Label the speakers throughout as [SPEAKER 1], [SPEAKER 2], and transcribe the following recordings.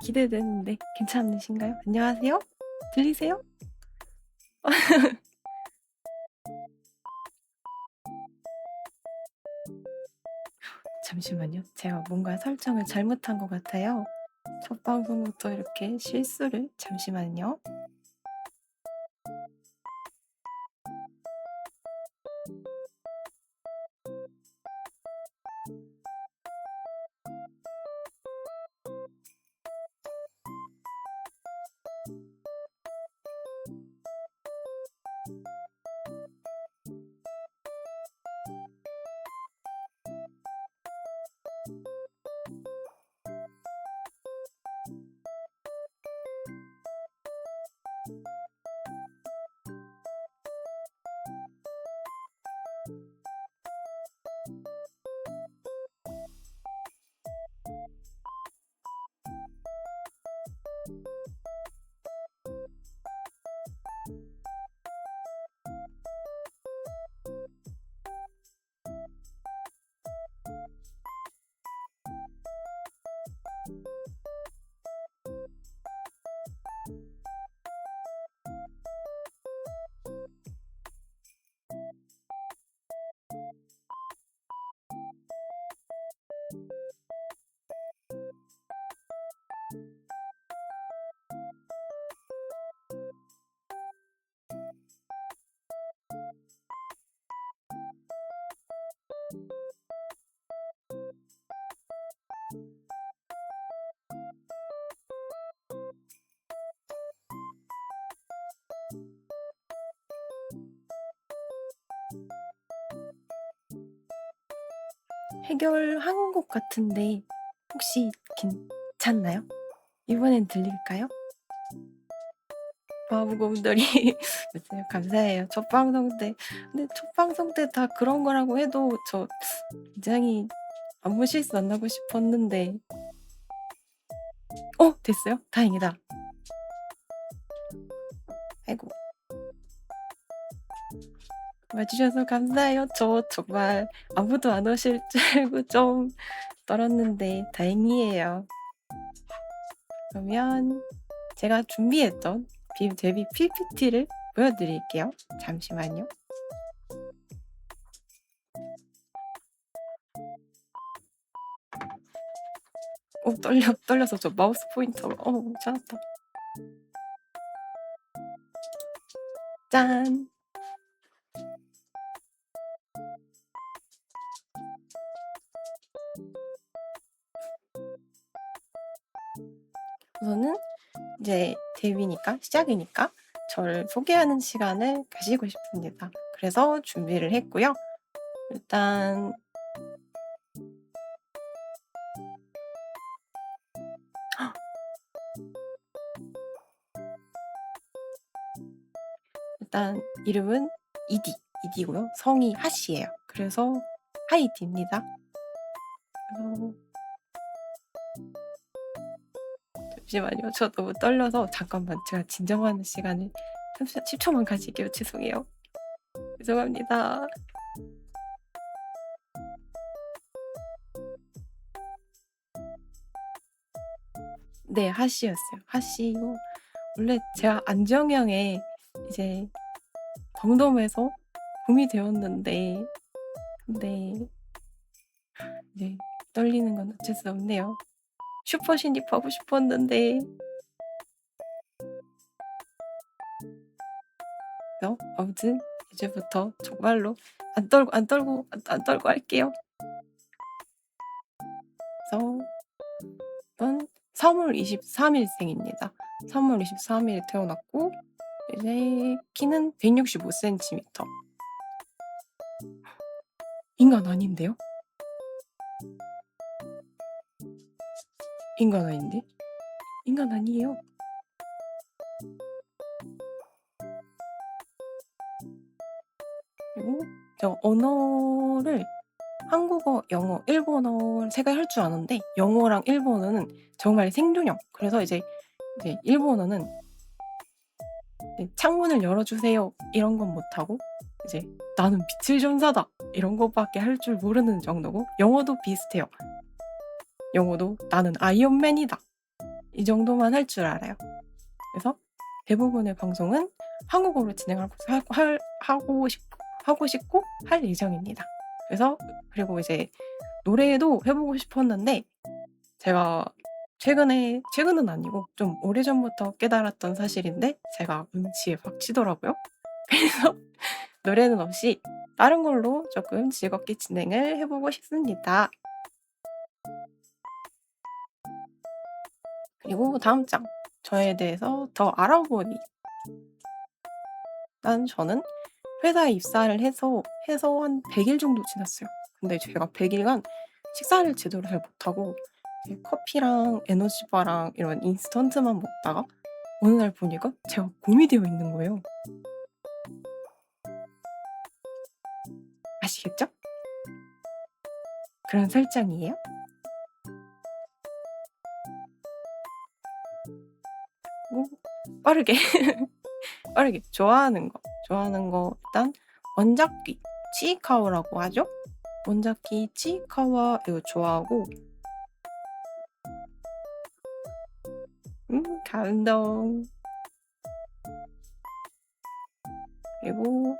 [SPEAKER 1] 기대되는데 괜찮으신가요? 안녕하세요? 들리세요? 잠시만요. 제가 뭔가 설정을 잘못한 것 같아요. 첫 방송부터 이렇게 실수를 잠시만요. 해결한 것 같은데 혹시 괜찮나요? 이번엔 들릴까요? 바보곰돌이 맞아요. 감사해요. 첫 방송 때 근데 첫 방송 때 다 그런 거라고 해도 저 굉장히 아무 실수 안 하고 싶었는데 됐어요? 다행이다. 아이고 와주셔서 감사해요. 저 정말 아무도 안 오실 줄 알고 좀 떨었는데 다행이에요. 그러면 제가 준비했던 데뷔 PPT를 보여드릴게요. 잠시만요. 떨려서 저 마우스 포인터가 찾았다. 짠! 우선은 이제 데뷔니까 시작이니까 저를 소개하는 시간을 가지고 싶습니다. 그래서 준비를 했고요. 일단 이름은 이디고요. 성이 하씨예요. 그래서 하이디입니다. 잠시만요. 저 너무 떨려서 잠깐만 제가 진정하는 시간을 10초만 가질게요. 죄송해요. 죄송합니다. 네, 하씨였어요. 하씨고 원래 제가 안정형에 이제 덤덤해서 봄이 되었는데 근데 이제 떨리는 건 어쩔 수 없네요. 슈퍼 신입 하고 싶었는데 아무튼 이제부터 정말로 안 떨고 할게요. 그래서 전 3월 23일생입니다. 3월 23일에 태어났고 이제 키는 165cm. 인간 아닌데요? 인간 아닌데? 인간 아니에요. 그리고 저 언어를 한국어, 영어, 일본어 세 개 할 줄 아는데 영어랑 일본어는 정말 생존형. 그래서 이제 일본어는 창문을 열어주세요 이런 건 못하고 이제 나는 빛의 전사다 이런 것밖에 할 줄 모르는 정도고 영어도 비슷해요. 영어도 나는 아이언맨이다 이 정도만 할 줄 알아요. 그래서 대부분의 방송은 한국어로 진행하고 하고 싶고 할 예정입니다. 그리고 이제 노래도 해보고 싶었는데 제가 최근은 아니고 좀 오래전부터 깨달았던 사실인데 제가 음치에 박치더라고요. 그래서 노래는 없이 다른 걸로 조금 즐겁게 진행을 해보고 싶습니다. 그리고 다음 장, 저에 대해서 더 알아보니. 저는 회사에 입사를 해서 한 100일 정도 지났어요. 근데 제가 100일간 식사를 제대로 잘 못하고 커피랑 에너지바랑 이런 인스턴트만 먹다가 어느 날 보니까 제가 곰이 되어 있는 거예요. 아시겠죠? 그런 설정이에요. 그리고 빠르게 좋아하는 거 일단 원작귀 치이카와라고 하죠. 원작귀 치이카와 이거 좋아하고 감동. 그리고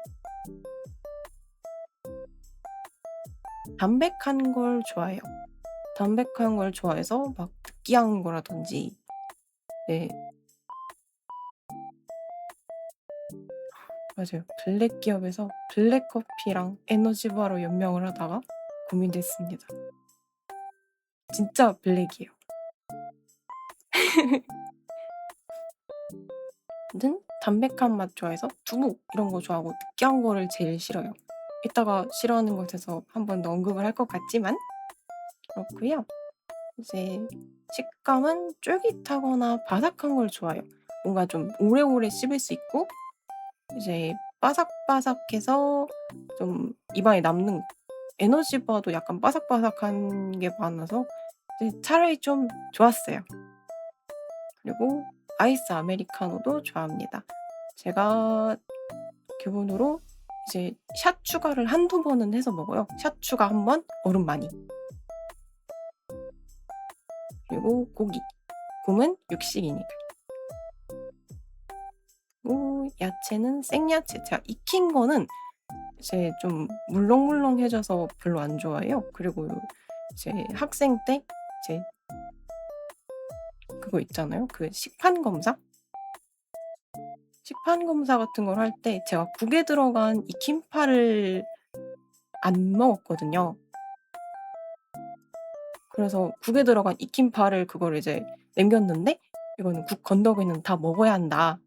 [SPEAKER 1] 담백한 걸 좋아해요. 담백한 걸 좋아해서 막 느끼한 거라든지 네. 맞아요. 블랙 기업에서 블랙 커피랑 에너지바로 연명을 하다가 고민됐습니다. 진짜 블랙이에요. 아무튼 담백한 맛 좋아해서 두부 이런 거 좋아하고 느끼한 거를 제일 싫어요. 이따가 싫어하는 것에서 한 번 더 언급을 할 것 같지만 그렇고요. 이제 식감은 쫄깃하거나 바삭한 걸 좋아해요. 뭔가 좀 오래오래 씹을 수 있고 이제 바삭바삭해서 좀 입안에 남는 에너지바도 약간 바삭바삭한 게 많아서 이제 차라리 좀 좋았어요. 그리고 아이스 아메리카노도 좋아합니다. 제가 기본으로 이제 샷 추가를 한두 번은 해서 먹어요. 샷 추가 한 번, 얼음 많이. 그리고 고기. 곰은 육식이니까. 그리고 야채는 생야채. 제가 익힌 거는 이제 좀 물렁물렁해져서 별로 안 좋아해요. 그리고 이제 학생 때 이제 그거 있잖아요. 그 식판 검사 같은 걸 할 때 제가 국에 들어간 익힌 파를 안 먹었거든요. 그래서 국에 들어간 익힌 파를 그걸 이제 남겼는데 이거는 국 건더기는 다 먹어야 한다.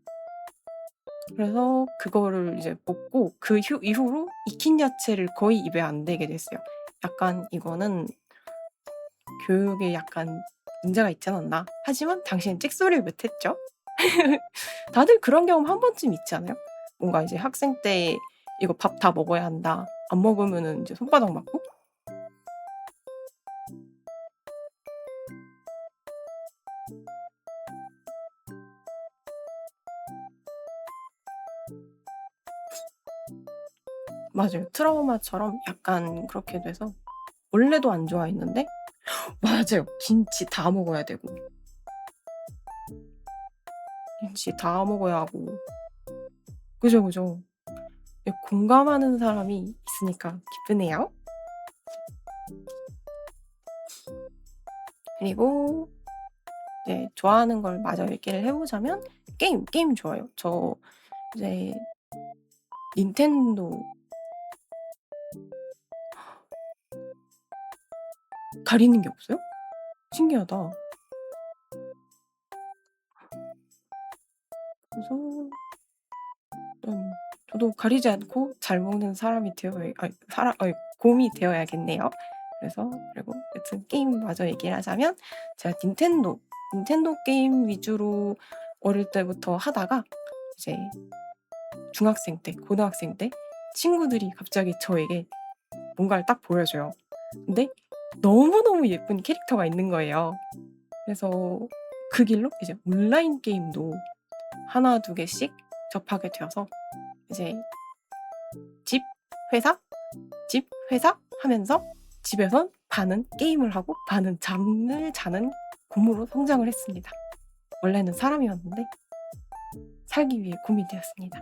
[SPEAKER 1] 그래서 그거를 이제 먹고 그 이후로 익힌 야채를 거의 입에 안 대게 됐어요. 약간 이거는 교육에 약간 문제가 있지 않았나. 하지만 당신은 찍소리를 못했죠. 다들 그런 경험 한 번쯤 있지 않아요? 뭔가 이제 학생 때 이거 밥 다 먹어야 한다. 안 먹으면은 이제 손바닥 맞고. 맞아요. 트라우마처럼 약간 그렇게 돼서 원래도 안 좋아했는데 맞아요. 김치 다 먹어야 되고 김치 다 먹어야 하고 그죠, 그죠. 예, 공감하는 사람이 있으니까 기쁘네요. 그리고 이제 좋아하는 걸 마저 얘기를 해보자면 게임 좋아요. 저 이제 닌텐도 가리는 게 없어요? 신기하다. 그래서 저도 가리지 않고 잘 먹는 사람이 곰이 되어야겠네요. 그리고 여튼 게임마저 얘기를 하자면 제가 닌텐도 게임 위주로 어릴 때부터 하다가 이제 중학생 때, 고등학생 때 친구들이 갑자기 저에게 뭔가를 딱 보여줘요. 근데 너무너무 예쁜 캐릭터가 있는 거예요. 그래서 그 길로 이제 온라인 게임도 하나, 두 개씩 접하게 되어서 이제 집, 회사 하면서 집에선 반은 게임을 하고 반은 잠을 자는 곰으로 성장을 했습니다. 원래는 사람이었는데 살기 위해 곰이 되었습니다.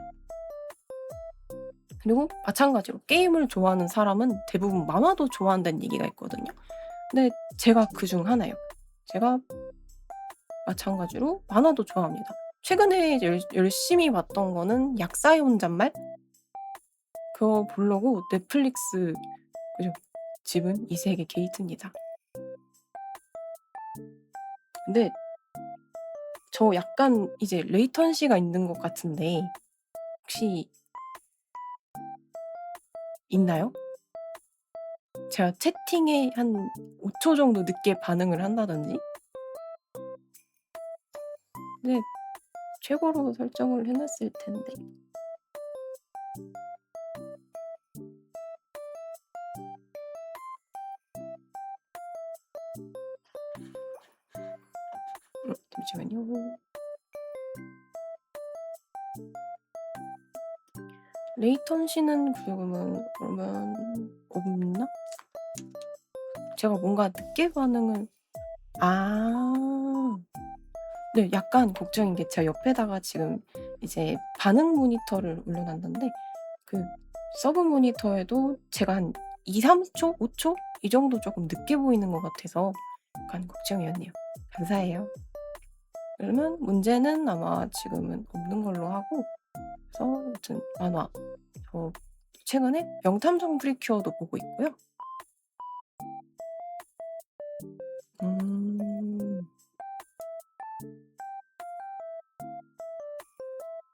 [SPEAKER 1] 그리고 마찬가지로 게임을 좋아하는 사람은 대부분 만화도 좋아한다는 얘기가 있거든요. 근데 제가 그중 하나예요. 제가 마찬가지로 만화도 좋아합니다. 최근에 열심히 봤던 거는 약사의 혼잣말? 그거 보려고 넷플릭스 그죠? 집은 이 세계 게이트입니다. 근데 저 약간 이제 레이턴시가 있는 것 같은데 혹시 있나요? 제가 채팅에 한 5초 정도 늦게 반응을 한다든지? 근데 최고로 설정을 해놨을 텐데. 잠시만요. 레이턴시는 그러면 없나? 제가 뭔가 늦게 반응을 네, 약간 걱정인 게 제가 옆에다가 지금 이제 반응 모니터를 올려놨는데 그 서브 모니터에도 제가 한 2, 3초, 5초 이 정도 조금 늦게 보이는 것 같아서 약간 걱정이었네요. 감사해요. 그러면 문제는 아마 지금은 없는 걸로 하고 그래서 아무튼 만화 저 최근에 명탐정 프리큐어도 보고 있고요.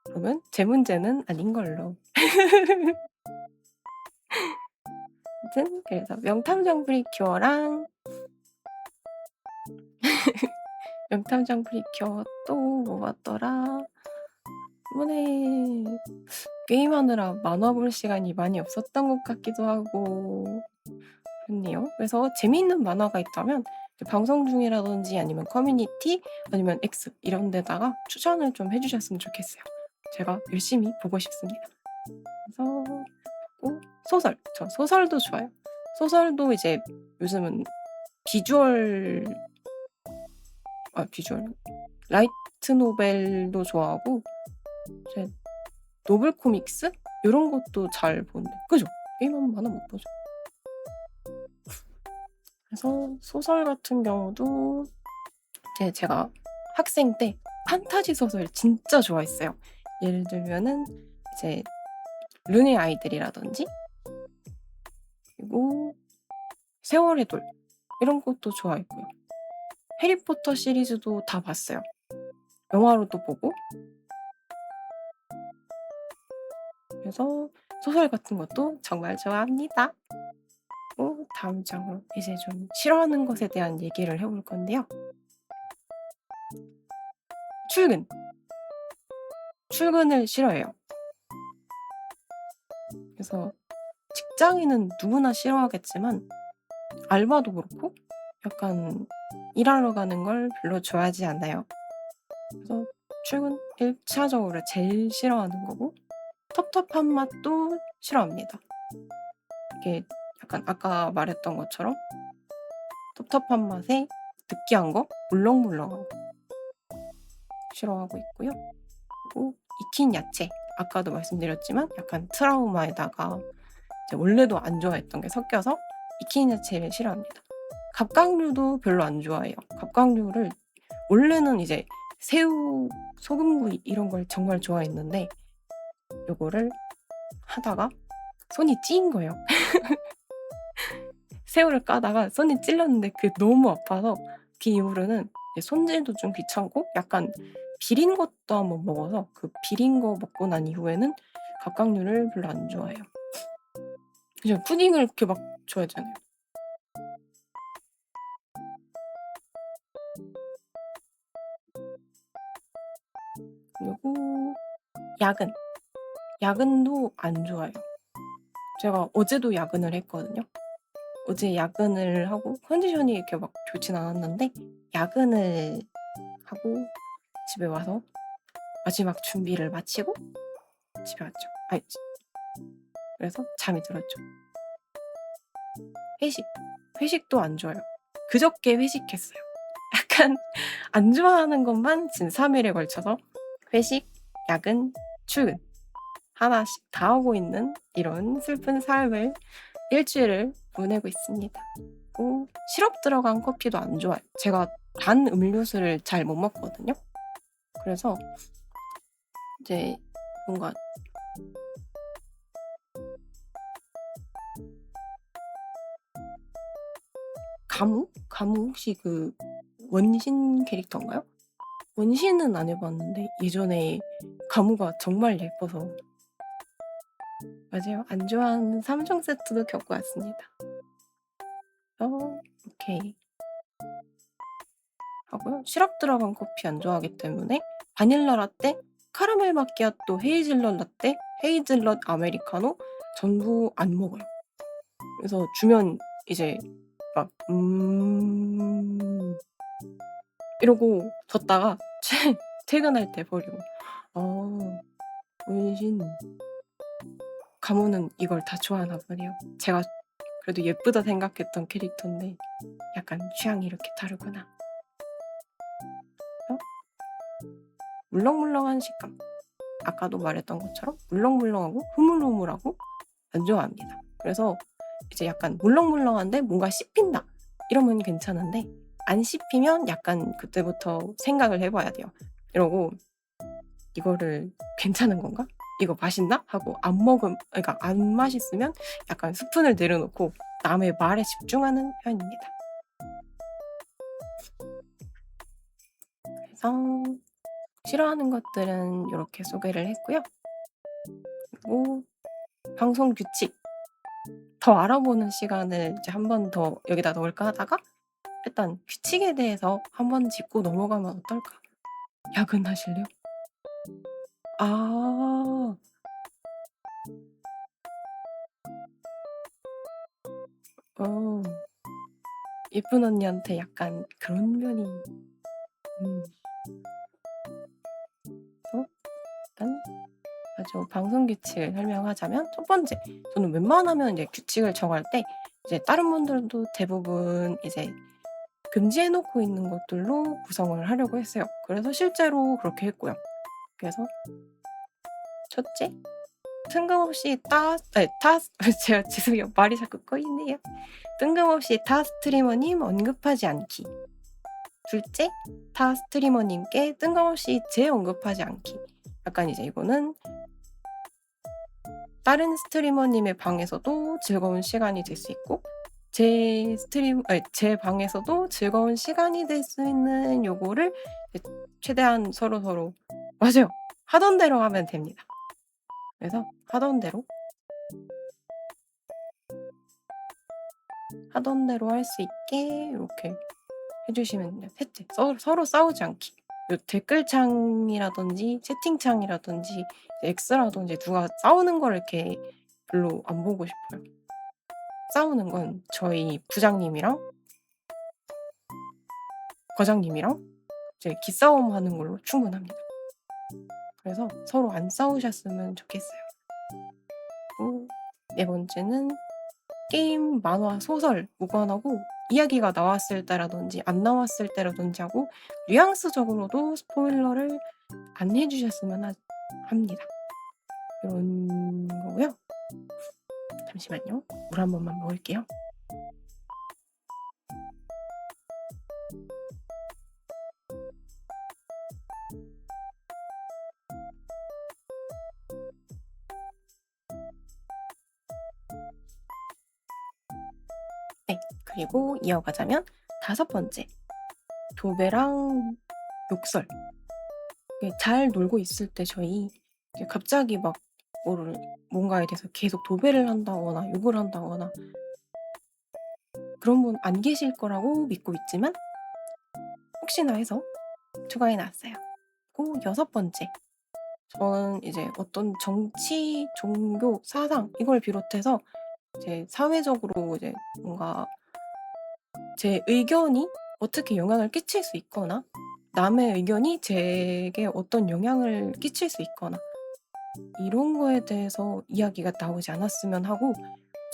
[SPEAKER 1] 그러면 제 문제는 아닌 걸로. 아무튼 그래서 명탐정 프리큐어랑 명탐정 프리큐어 또 뭐 봤더라? 이번에 게임하느라 만화 볼 시간이 많이 없었던 것 같기도 하고 그렇네요. 그래서 재미있는 만화가 있다면 방송 중이라든지 아니면 커뮤니티 아니면 X 이런 데다가 추천을 좀 해주셨으면 좋겠어요. 제가 열심히 보고 싶습니다. 그래서 소설, 저 소설도 좋아요. 소설도 이제 요즘은 비주얼 라이트 노벨도 좋아하고 이제 노블 코믹스 이런 것도 잘 보는데 그죠? 게임하면 만화 못 보죠. 그래서 소설 같은 경우도 제가 학생 때 판타지 소설 진짜 좋아했어요. 예를 들면은 이제 룬의 아이들이라든지 그리고 세월의 돌 이런 것도 좋아했고요. 해리포터 시리즈도 다 봤어요. 영화로도 보고 그래서 소설 같은 것도 정말 좋아합니다. 다음 장으로 이제 좀 싫어하는 것에 대한 얘기를 해볼 건데요. 출근을 싫어해요. 그래서 직장인은 누구나 싫어하겠지만 알바도 그렇고 약간 일하러 가는 걸 별로 좋아하지 않아요. 그래서 출근 1차적으로 제일 싫어하는 거고 텁텁한 맛도 싫어합니다. 이게 약간 아까 말했던 것처럼 텁텁한 맛에 느끼한 거, 물렁물렁한 거 싫어하고 있고요. 그리고 익힌 야채, 아까도 말씀드렸지만 약간 트라우마에다가 원래도 안 좋아했던 게 섞여서 익힌 야채를 싫어합니다. 갑각류도 별로 안 좋아해요. 갑각류를 원래는 이제 새우, 소금구이 이런 걸 정말 좋아했는데 요거를 하다가 손이 찌인 거예요. 새우를 까다가 손이 찔렸는데 그게 너무 아파서 그 이후로는 손질도 좀 귀찮고 약간 비린 것도 한번 먹어서 그 비린 거 먹고 난 이후에는 갑각류를 별로 안 좋아해요. 그죠? 푸딩을 이렇게 막 좋아하잖아요. 그리고 야근도 안 좋아해요. 제가 어제도 야근을 했거든요. 어제 야근을 하고 컨디션이 이렇게 막 좋진 않았는데 야근을 하고 집에 와서 마지막 준비를 마치고 집에 왔죠. 그래서 잠이 들었죠. 회식도 안 좋아요. 그저께 회식했어요. 약간 안 좋아하는 것만 지금 3 일에 걸쳐서 회식, 야근, 출근 하나씩 다 하고 있는 이런 슬픈 삶을 일 주일을 보내고 있습니다. 시럽 들어간 커피도 안 좋아해요. 제가 단 음료수를 잘 못 먹거든요. 그래서 이제 뭔가 가무? 가무 혹시 그 원신 캐릭터인가요? 원신은 안 해 봤는데 예전에 가무가 정말 예뻐서 맞아요. 안 좋아하는 3종 세트도 겪고 왔습니다. 오케이 하고요. 시럽 들어간 커피 안 좋아하기 때문에 바닐라 라떼, 카라멜 마키아또, 헤이즐넛 라떼, 헤이즐넛 아메리카노 전부 안 먹어요. 그래서 주면 이제 막 이러고 뒀다가 퇴근할 때 버리고. 문신 가모는 이걸 다 좋아하나 보네요. 제가 그래도 예쁘다 생각했던 캐릭터인데 약간 취향이 이렇게 다르구나. 물렁물렁한 식감. 아까도 말했던 것처럼 물렁물렁하고 흐물흐물하고 안 좋아합니다. 그래서 이제 약간 물렁물렁한데 뭔가 씹힌다 이러면 괜찮은데 안 씹히면 약간 그때부터 생각을 해 봐야 돼요. 이러고 '이거를 괜찮은 건가? 이거 맛있나?' 하고 그러니까 안 맛있으면 약간 스푼을 내려놓고 남의 말에 집중하는 편입니다. 그래서 싫어하는 것들은 요렇게 소개를 했고요. 그리고 방송 규칙 더 알아보는 시간을 이제 한 번 더 여기다 넣을까 하다가 일단 규칙에 대해서 한 번 짚고 넘어가면 어떨까? 야근하실래요? 아. 어. 예쁜 언니한테 약간 그런 면이 음. 어 일단 아주 방송 규칙을 설명하자면 첫 번째 저는 웬만하면 이제 규칙을 정할 때 이제 다른 분들도 대부분 이제 금지해 놓고 있는 것들로 구성을 하려고 했어요. 그래서 실제로 그렇게 했고요. 그래서 첫째 뜬금없이 제가 죄송해요. 말이 자꾸 꼬이네요. 뜬금없이 타 스트리머님 언급하지 않기. 둘째, 타 스트리머님께 뜬금없이 재언급하지 않기. 약간 이제 이거는 다른 스트리머님의 방에서도 즐거운 시간이 될 수 있고 제 방에서도 즐거운 시간이 될 수 있는 요거를 이제 최대한 서로서로 맞아요. 하던 대로 하면 됩니다. 그래서 하던 대로 할 수 있게 요렇게 해 주시면 돼요. 셋째, 서로 싸우지 않기. 요 댓글창이라든지 채팅창이라든지 X라든지 누가 싸우는 걸 이렇게 별로 안 보고 싶어요. 싸우는 건 저희 부장님이랑 과장님이랑 이제 기싸움하는 걸로 충분합니다. 그래서 서로 안 싸우셨으면 좋겠어요. 네 번째는 게임, 만화, 소설 무관하고 이야기가 나왔을 때라든지 안 나왔을 때라든지 하고 뉘앙스적으로도 스포일러를 안 해 주셨으면 합니다. 요런 거고요. 잠시만요. 물 한 번만 먹을게요. 네. 그리고 이어가자면 다섯 번째. 도배랑 욕설. 잘 놀고 있을 때 저희 갑자기 막 뭐를 뭔가에 대해서 계속 도배를 한다거나 욕을 한다거나 그런 분 안 계실 거라고 믿고 있지만 혹시나 해서 추가해 놨어요. 그리고 여섯 번째. 저는 이제 어떤 정치, 종교, 사상 이걸 비롯해서 이제 사회적으로 이제 뭔가 제 의견이 어떻게 영향을 끼칠 수 있거나 남의 의견이 제게 어떤 영향을 끼칠 수 있거나 이런 거에 대해서 이야기가 나오지 않았으면 하고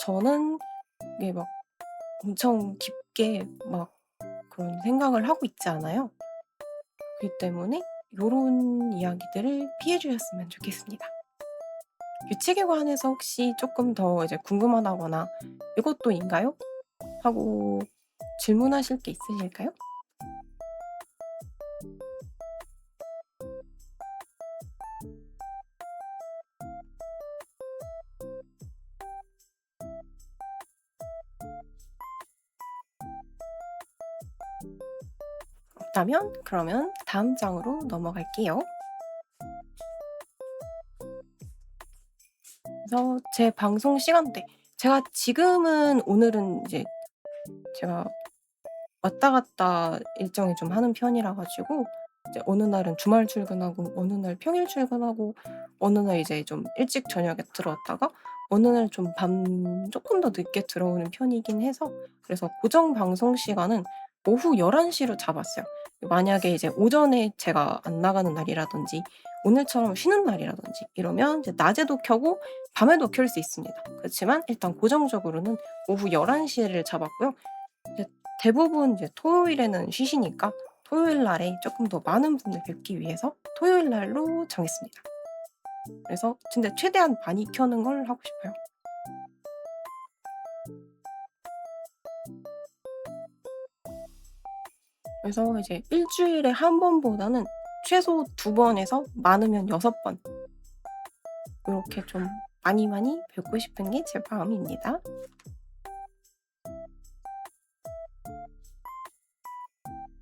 [SPEAKER 1] 저는 이게 막 엄청 깊게 막 그런 생각을 하고 있지 않아요. 그렇기 때문에 요런 이야기들을 피해 주셨으면 좋겠습니다. 규칙에 관해서 혹시 쪼끔 더 이제 궁금하다거나 '이것도인가요?' 하고 질문하실 게 있으실까요? 없다면 그러면 다음 장으로 넘어갈게요. 그래서 제 방송 시간대 제가 지금은 오늘은 이제 제가 왔다 갔다 일정이 좀 하는 편이라 가지고 이제 어느 날은 주말 출근하고 어느 날 평일 출근하고 어느 날 이제 좀 일찍 저녁에 들어왔다가 어느 날 좀 밤 쪼끔 더 늦게 들어오는 편이긴 해서 그래서 고정 방송 시간은 오후 11 시로 잡았어요. 만약에 이제 오전에 제가 안 나가는 날이라든지 오늘처럼 쉬는 날이라든지 이러면 이제 낮에도 켜고 밤에도 켤 수 있습니다. 그렇지만 일단 고정적으로는 오후 11 시를 잡았고요. 이제 대부분 이제 토요일에는 쉬시니까 토요일 날에 쪼끔 더 많은 분을 뵙기 위해서 토요일 날로 정했습니다. 그래서 근데 최대한 많이 켜는 걸 하고 싶어요. 그래서 이제 일 주일에 한 번보다는 최소 2 번에서 많으면 6번 요렇게 좀 많이 많이 뵙고 싶은 게 제 마음입니다.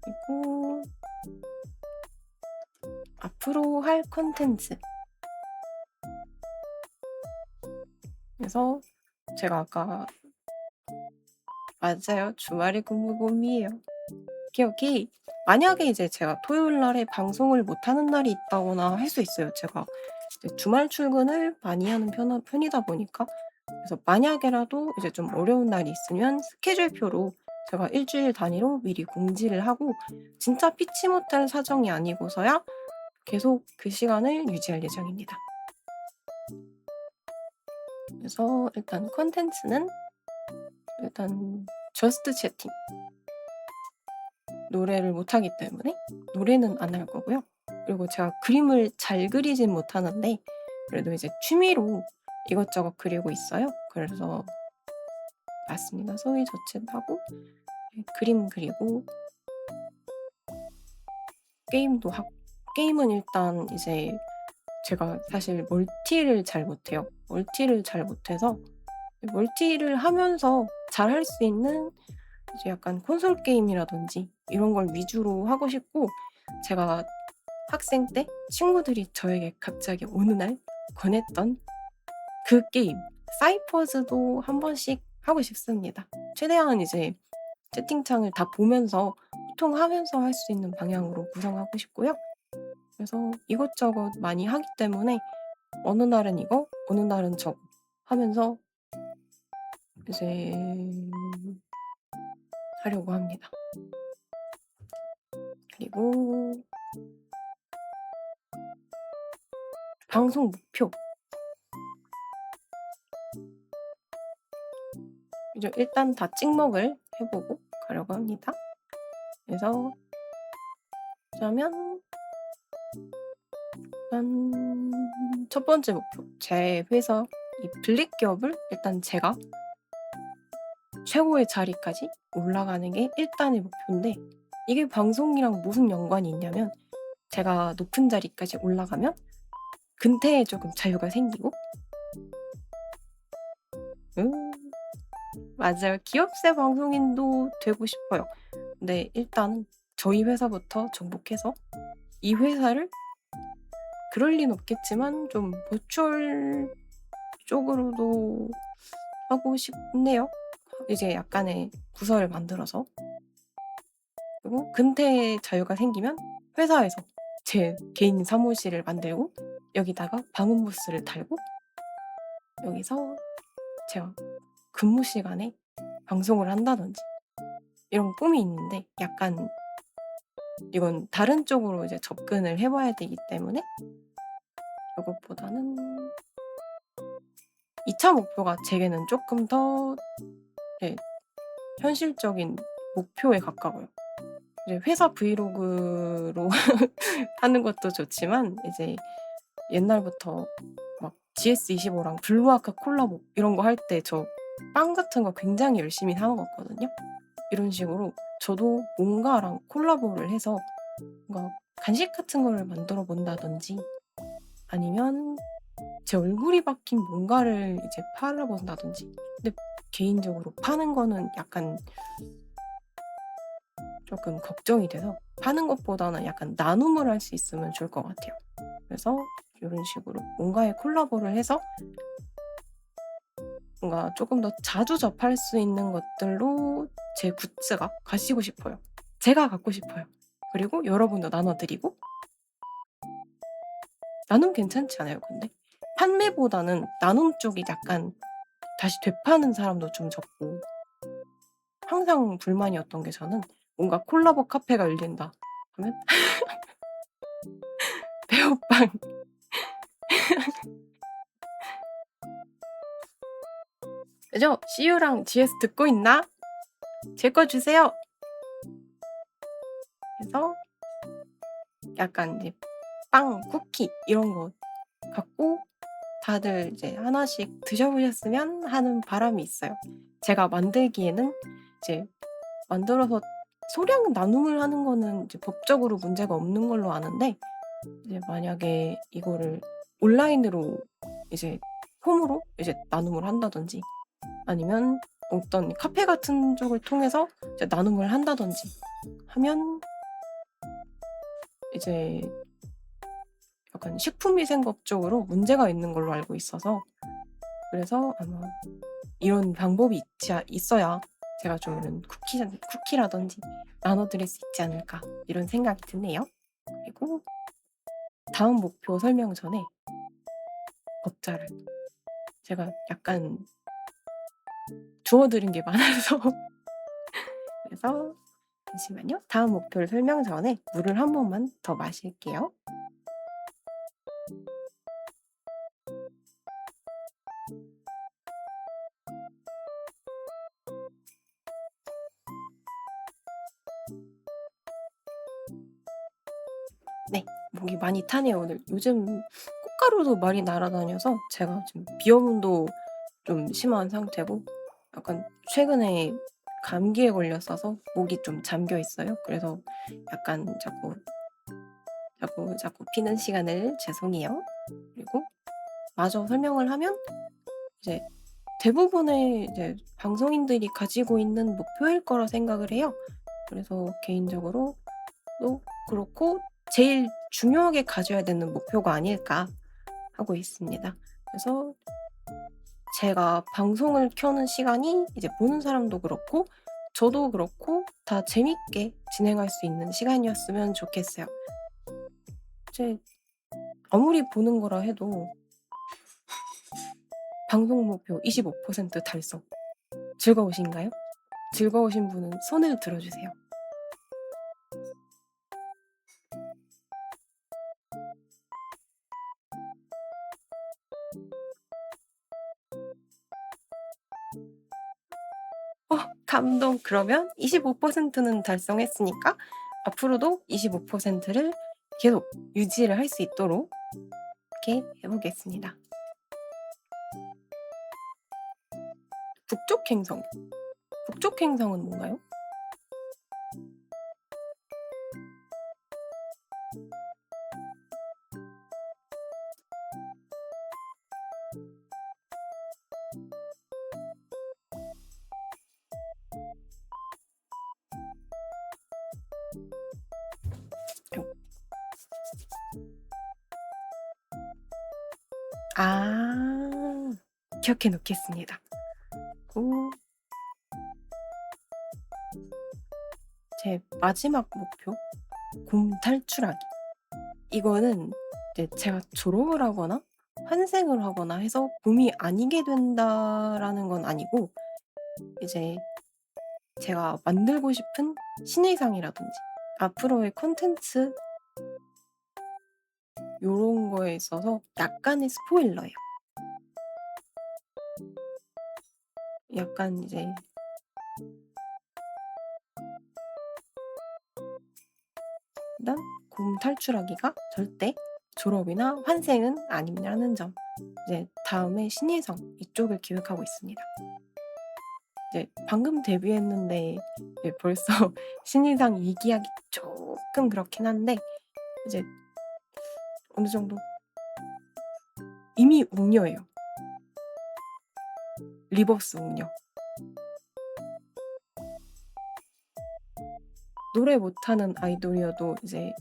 [SPEAKER 1] 그리고 앞으로 할 콘텐츠 그래서 제가 아까 맞아요. 주말에 근무범이에요. 오케이, 오케이. 만약에 이제 제가 토요일 날에 방송을 못 하는 날이 있다거나 할 수 있어요. 제가 이제 주말 출근을 많이 하는 편이다 보니까. 그래서 만약에라도 이제 좀 어려운 날이 있으면 스케줄표로 제가 일 주일 단위로 미리 공지를 하고 진짜 피치 못할 사정이 아니고서야 계속 그 시간을 유지할 예정입니다. 그래서 일단 콘텐츠는 일단 저스트 채팅. 노래를 못하기 때문에 노래는 안 할 거고요. 그리고 제가 그림을 잘 그리진 못하는데 그래도 이제 취미로 이것저것 그리고 있어요. 그래서 맞습니다. 소위 저챗하고 그림 그리고 게임도 하고 게임은 일단 이제 제가 사실 멀티를 잘 못해요. 멀티를 잘 못해서 멀티를 하면서 잘할 수 있는 이제 약간 콘솔 게임이라든지 이런 걸 위주로 하고 싶고 제가 학생 때 친구들이 저에게 갑자기 어느 날 권했던 그 게임 사이퍼즈도 한 번씩 하고 싶습니다. 최대한 이제 채팅창을 다 보면서 소통하면서 할 수 있는 방향으로 구성하고 싶고요. 그래서 이것저것 많이 하기 때문에 어느 날은 이거 어느 날은 저거 하면서 이제 하려고 합니다. 그리고 방송 목표 이제 일단 다 찍먹을 해 보고 가려고 합니다. 그래서 그러면 일단 첫 번째 목표 제 회사 이 블랙 기업을 일단 제가 최고의 자리까지 올라가는 게 일단의 목표인데 이게 방송이랑 무슨 연관이 있냐면 제가 높은 자리까지 올라가면 근태에 조금 자유가 생기고 음 맞아요. 기업세 방송인도 되고 싶어요. 근데 일단은 저희 회사부터 정복해서 이 회사를 그럴 리는 없겠지만 좀 버추얼 쪽으로도 하고 싶네요. 이제 약간의 부서를 만들어서. 그리고 근태의 자유가 생기면 회사에서 제 개인 사무실을 만들고 여기다가 방음 부스를 달고 여기서 제가 근무 시간에 방송을 한다든지 이런 꿈이 있는데 약간 이건 다른 쪽으로 이제 접근을 해 봐야 되기 때문에 요것보다는 2차 목표가 제게는 쪼끔 더 네 현실적인 목표에 가까워요. 이제 회사 브이로그로 하는 것도 좋지만 이제 옛날부터 막 GS25랑 블루아카 콜라보 이런 거 할 때 저 빵 같은 거 굉장히 열심히 사 먹었거든요. 이런 식으로 저도 뭔가랑 콜라보를 해서 뭔가 간식 같은 거를 만들어 본다든지 아니면 제 얼굴이 박힌 뭔가를 이제 팔아 본다든지. 근데 개인적으로 파는 거는 약간 조금 걱정이 돼서 파는 것보다는 약간 나눔을 할 수 있으면 좋을 것 같아요. 그래서 요런 식으로 뭔가에 콜라보를 해서 뭔가 조금 더 자주 접할 수 있는 것들로 제 굿즈가 가시고 싶어요. 제가 갖고 싶어요. 그리고 여러분도 나눠 드리고. 나눔 괜찮지 않아요 근데? 판매보다는 나눔 쪽이 약간 다시 되파는 사람도 좀 적고 항상 불만이었던 게 저는 뭔가 콜라보 카페가 열린다 하면 배우빵 그죠? CU랑 GS 듣고 있나? 제 거 주세요. 그래서 약간 이제 빵, 쿠키 이런 거 갖고 다들 이제 하나씩 드셔보셨으면 하는 바람이 있어요. 제가 만들기에는 이제 만들어서 소량 나눔을 하는 거는 이제 법적으로 문제가 없는 걸로 아는데 이제 만약에 이거를 온라인으로 이제 홈으로 이제 나눔을 한다든지 아니면 어떤 카페 같은 쪽을 통해서 이제 나눔을 한다든지 하면 이제 약간 식품위생법적으로 문제가 있는 걸로 알고 있어서 그래서 아마 이런 방법이 있어야 제가 좀 이런 쿠키라든지 나눠드릴 수 있지 않을까 이런 생각이 드네요. 그리고 다음 목표 설명 전에 법자를 제가 약간 주워들은 게 많아서 그래서 잠시만요. 다음 목표를 설명 전에 물을 한 번만 더 마실게요. 네, 목이 많이 타네요 오늘. 요즘 꽃가루도 많이 날아다녀서 제가 지금 비염도 좀 심한 상태고 약간 최근에 감기에 걸렸어서 목이 좀 잠겨 있어요. 그래서 약간 자꾸 피는 시간을 죄송해요. 그리고 마저 설명을 하면 이제 대부분의 이제 방송인들이 가지고 있는 목표일 거라 생각을 해요. 그래서 개인적으로도 그렇고 제일 중요하게 가져야 되는 목표가 아닐까 하고 있습니다. 그래서 제가 방송을 켜는 시간이 이제 보는 사람도 그렇고 저도 그렇고 다 재밌게 진행할 수 있는 시간이었으면 좋겠어요. 이제 아무리 보는 거라 해도 방송 목표 25% 달성. 즐거우신가요? 즐거우신 분은 손을 들어주세요. 감동. 그러면 25%는 달성했으니까 앞으로도 25%를 계속 유지를 할 수 있도록 이렇게 해보겠습니다. 북쪽 행성. 북쪽 행성은 뭔가요? 아, 기억해 놓겠습니다. 오, 제 마지막 목표, 곰 탈출하기. 이거는 이제 제가 졸업을 하거나 환생을 하거나 해서 곰이 아니게 된다라는 건 아니고 이제 제가 만들고 싶은 신의상이라든지 앞으로의 콘텐츠 요런 거에 있어서 약간의 스포일러예요. 약간 이제 일단 곰 탈출하기가 절대 졸업이나 환생은 아니라는 점. 이제 다음에 신이성 이쪽을 기획하고 있습니다. 이제 방금 데뷔했는데 이제 벌써 신이상 얘기하기 조금 그렇긴 한데 이제 어느 정도 이미 웅녀예요. 리버스 웅녀. 노래 못하는 아이돌이어도 이제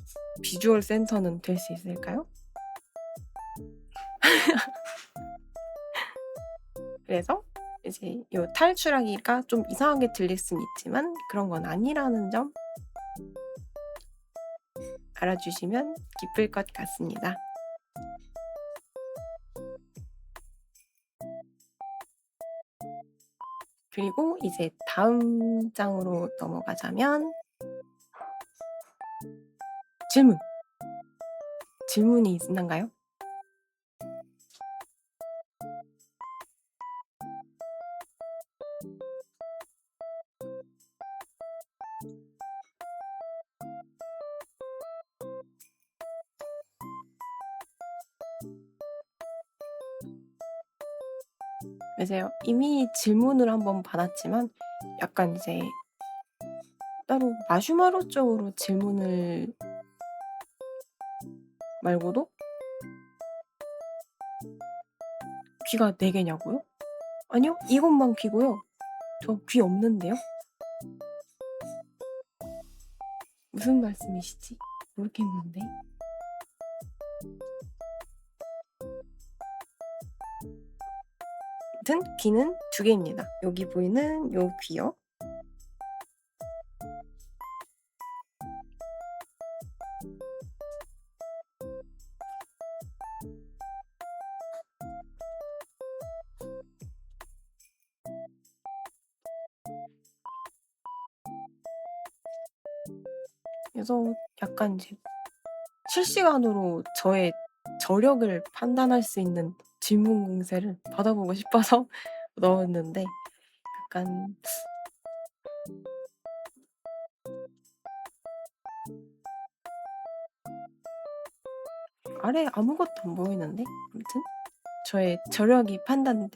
[SPEAKER 1] 비주얼 센터는 될 수 있을까요? 그래서 이제 요 탈출하기가 좀 이상하게 들릴 순 있지만 그런 건 아니라는 점 알아주시면 기쁠 것 같습니다. 그리고 이제 다음 장으로 넘어가자면 질문이 있나요? 맞아요. 이미 질문을 한번 받았지만 약간 이제 따로 마슈마로 쪽으로 질문을 말고도 귀가 4개냐고요? 아니요. 이것만 귀고요. 저 귀 없는데요? 무슨 말씀이시지? 모르겠는데. 아무튼 귀는 2개입니다. 여기 보이는 요 귀요. 그래서 약간 이제 실시간으로 저의 저력을 판단할 수 있는 질문 공세를 받아보고 싶어서 넣었는데 약간 아래 아무것도 안 보이는데? 아무튼 저의 저력이 판단된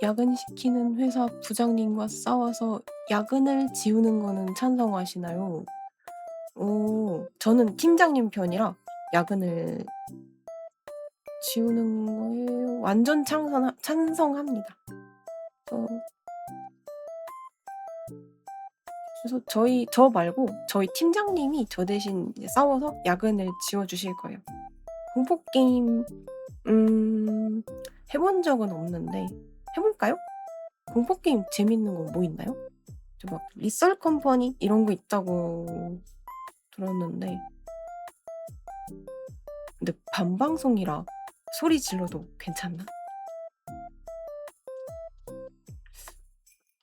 [SPEAKER 1] 야근시키는 회사 부장님과 싸워서 야근을 지우는 거는 찬성하시나요? 저는 팀장님 편이라 야근을 지우는 거에 완전 찬성합니다. 그래서 저 말고 저희 팀장님이 저 대신 이제 싸워서 야근을 지워주실 거예요. 공포게임, 해본 적은 없는데, 해볼까요? 공포게임 재밌는 거 뭐 있나요? 저 막 리썰 컴퍼니 이런 거 있다고 들었는데, 근데 반방송이라 소리 질러도 괜찮나?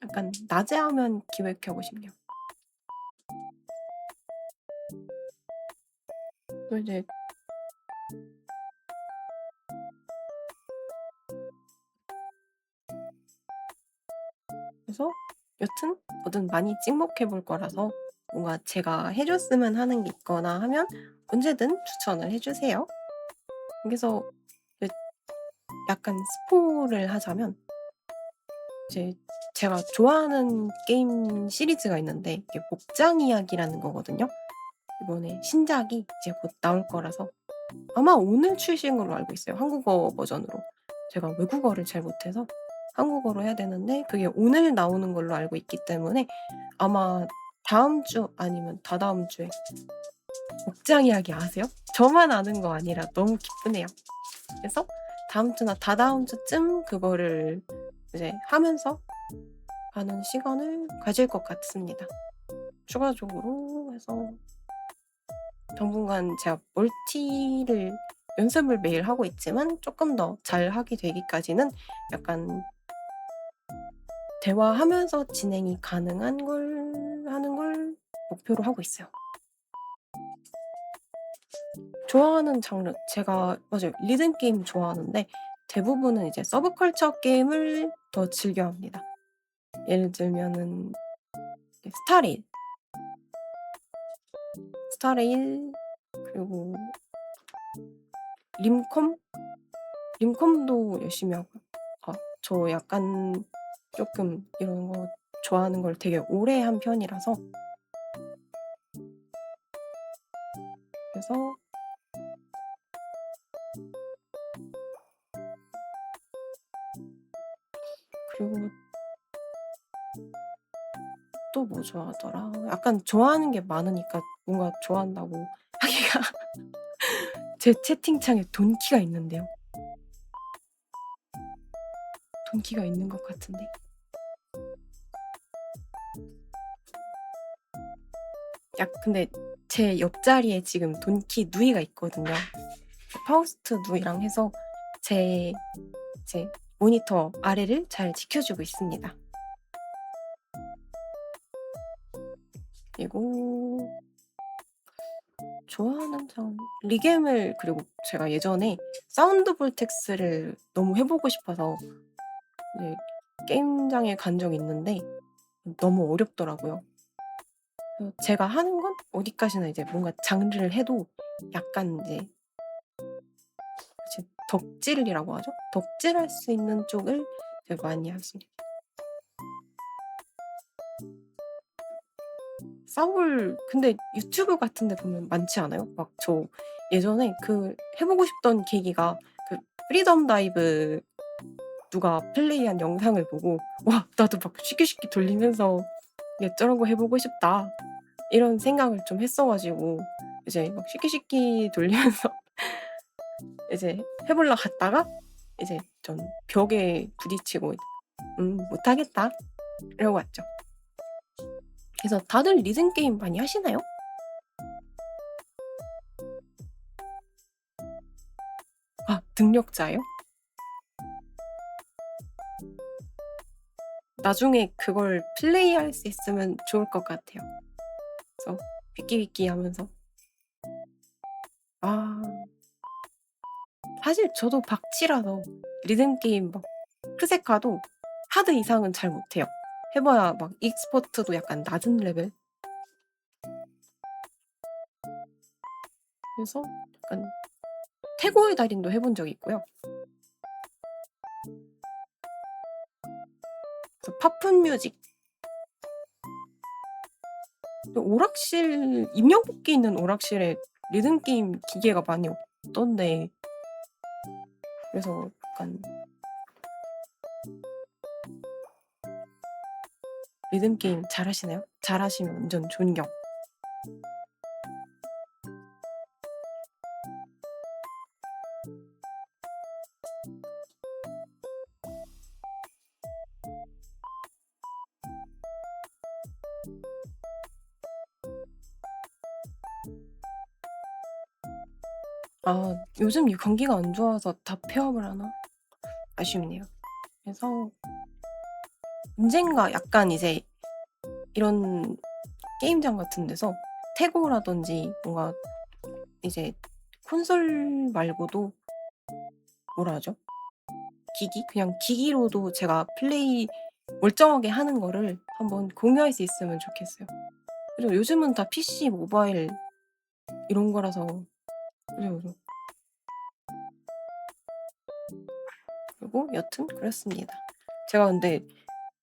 [SPEAKER 1] 약간 낮에 하면 기획하고 싶네요. 또 이제 그래서 여튼 뭐든 많이 찍먹해 볼 거라서 뭔가 제가 해줬으면 하는 게 있거나 하면 언제든 추천을 해주세요. 그래서 약간 스포를 하자면 이제 제가 좋아하는 게임 시리즈가 있는데 이게 목장 이야기라는 거거든요. 이번에 신작이 이제 곧 나올 거라서 아마 오늘 출시인 걸로 알고 있어요. 한국어 버전으로. 제가 외국어를 잘 못해서 한국어로 해야 되는데 그게 오늘 나오는 걸로 알고 있기 때문에 아마 다음 주 아니면 다다음 주에 목장 이야기 아세요? 저만 아는 거 아니라 너무 기쁘네요. 그래서 다음 주나 다다음 주쯤 그거를 이제 하면서 가는 시간을 가질 것 같습니다. 추가적으로 해서 당분간 제가 멀티를 연습을 매일 하고 있지만 조금 더 잘하게 되기까지는 약간 대화하면서 진행이 가능한 걸 하는 걸 목표로 하고 있어요. 좋아하는 장르 제가 맞아요. 리듬 게임 좋아하는데 대부분은 이제 서브컬처 게임을 더 즐겨합니다. 예를 들면은 스타레일 스타레일 그리고 림콤? 림콤도 열심히 하고요. 저 약간 조금 이런 거 좋아하는 걸 되게 오래 한 편이라서 그래서 그리고 또 뭐 좋아하더라? 약간 좋아하는 게 많으니까 뭔가 좋아한다고 하기가 제 채팅창에 돈키가 있는데요. 돈키가 있는 것 같은데. 근데 제 옆자리에 지금 돈키 누이가 있거든요. 파우스트 누이랑 해서 제 모니터 아래를 잘 지켜주고 있습니다. 그리고 좋아하는 장 리겜을 그리고 제가 예전에 사운드 볼텍스를 너무 해보고 싶어서 이제 게임장에 간 적이 있는데 너무 어렵더라고요. 제가 하는 건 어디까지나 이제 뭔가 장르를 해도 약간 이제 덕질이라고 하죠? 덕질할 수 있는 쪽을 되게 많이 하십니다. 싸울 근데 유튜브 같은 데 보면 많지 않아요? 막 저 예전에 해보고 싶던 계기가 프리덤 다이브 누가 플레이한 영상을 보고 와 나도 막 쉽게 돌리면서 저런 거 해보고 싶다 이런 생각을 좀 했어가지고 이제 막 쉽게 돌리면서 이제 해보려 갔다가 이제 전 벽에 부딪히고 못하겠다 이러고 왔죠. 그래서 다들 리듬 게임 많이 하시나요? 등력자요? 나중에 그걸 플레이할 수 있으면 좋을 것 같아요. 그래서 위끼위끼 하면서 사실 저도 박치라서 리듬 게임 막 크세카도 하드 이상은 잘 못해요. 해봐야 막 익스퍼트도 약간 낮은 레벨. 그래서 약간 태고의 달인도 해본 적이 있고요. 그래서 파푼 뮤직. 오락실 입력복귀 있는 오락실에 리듬 게임 기계가 많이 없던데 그래서 약간 리듬 게임 잘하시나요? 잘하시면 완전 존경. 요즘 이 경기가 안 좋아서 다 폐업을 하나? 아쉽네요. 그래서 언젠가 약간 이제 이런 게임장 같은 데서 태고라든지 뭔가 이제 콘솔 말고도 뭐라 하죠? 그냥 기기로도 제가 플레이 멀쩡하게 하는 거를 한번 공유할 수 있으면 좋겠어요. 그리고 요즘은 다 PC, 모바일 이런 거라서 그죠. 그리고 여튼 그렇습니다. 제가 근데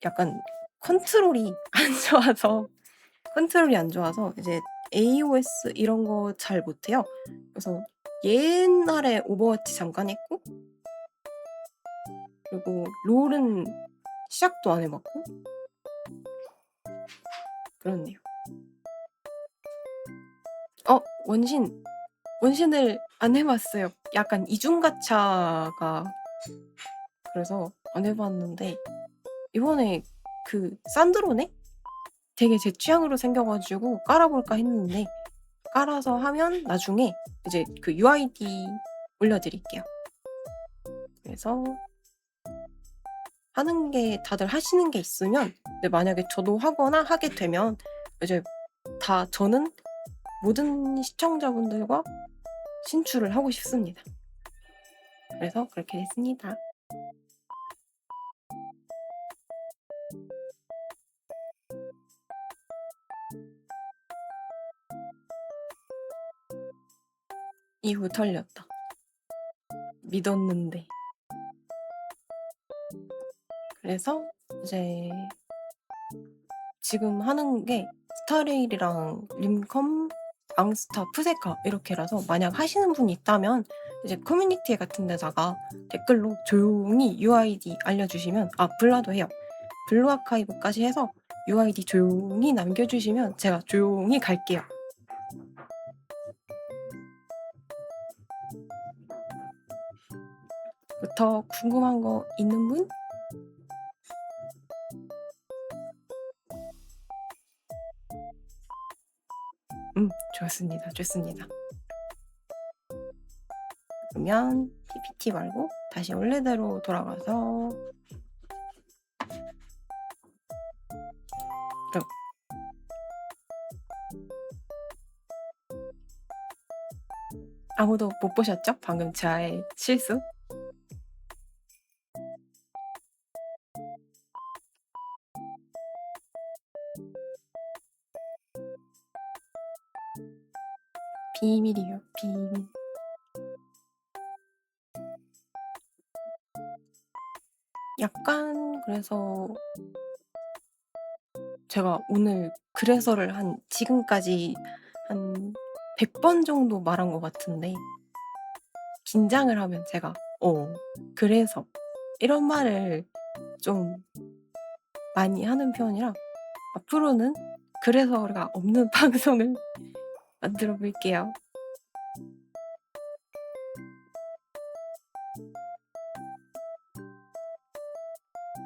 [SPEAKER 1] 약간 컨트롤이 안 좋아서 이제 AOS 이런 거 잘 못해요. 그래서 옛날에 오버워치 잠깐 했고 그리고 롤은 시작도 안 해봤고 그렇네요. 원신을 안 해봤어요. 약간 이중가차가 그래서 안 해봤는데 이번에 산드로네? 되게 제 취향으로 생겨가지고 깔아볼까 했는데 깔아서 하면 나중에 이제 UID 올려드릴게요. 그래서 하는 게 다들 하시는 게 있으면 만약에 저도 하거나 하게 되면 이제 저는 모든 시청자분들과 신출을 하고 싶습니다. 그래서 그렇게 됐습니다. 이후 털렸다. 믿었는데. 그래서 이제 지금 하는 게 스타레일이랑 림컴, 앙스타, 푸세카 이렇게라서 만약 하시는 분이 있다면 이제 커뮤니티 같은 데다가 댓글로 조용히 UID 알려주시면 블라도 해요. 블루 아카이브까지 해서 UID 조용히 남겨주시면 제가 조용히 갈게요. 더 궁금한 거 있는 분? 좋습니다. 좋습니다. 그러면 PPT 말고 다시 원래대로 돌아가서 아무도 못 보셨죠? 방금 저의 실수? 비밀이에요. 비밀. 약간 그래서 제가 오늘 그래서를 지금까지 한 100번 정도 말한 것 같은데 긴장을 하면 제가 그래서 이런 말을 좀 많이 하는 편이라 앞으로는 그래서가 없는 방송을 만들어 볼게요.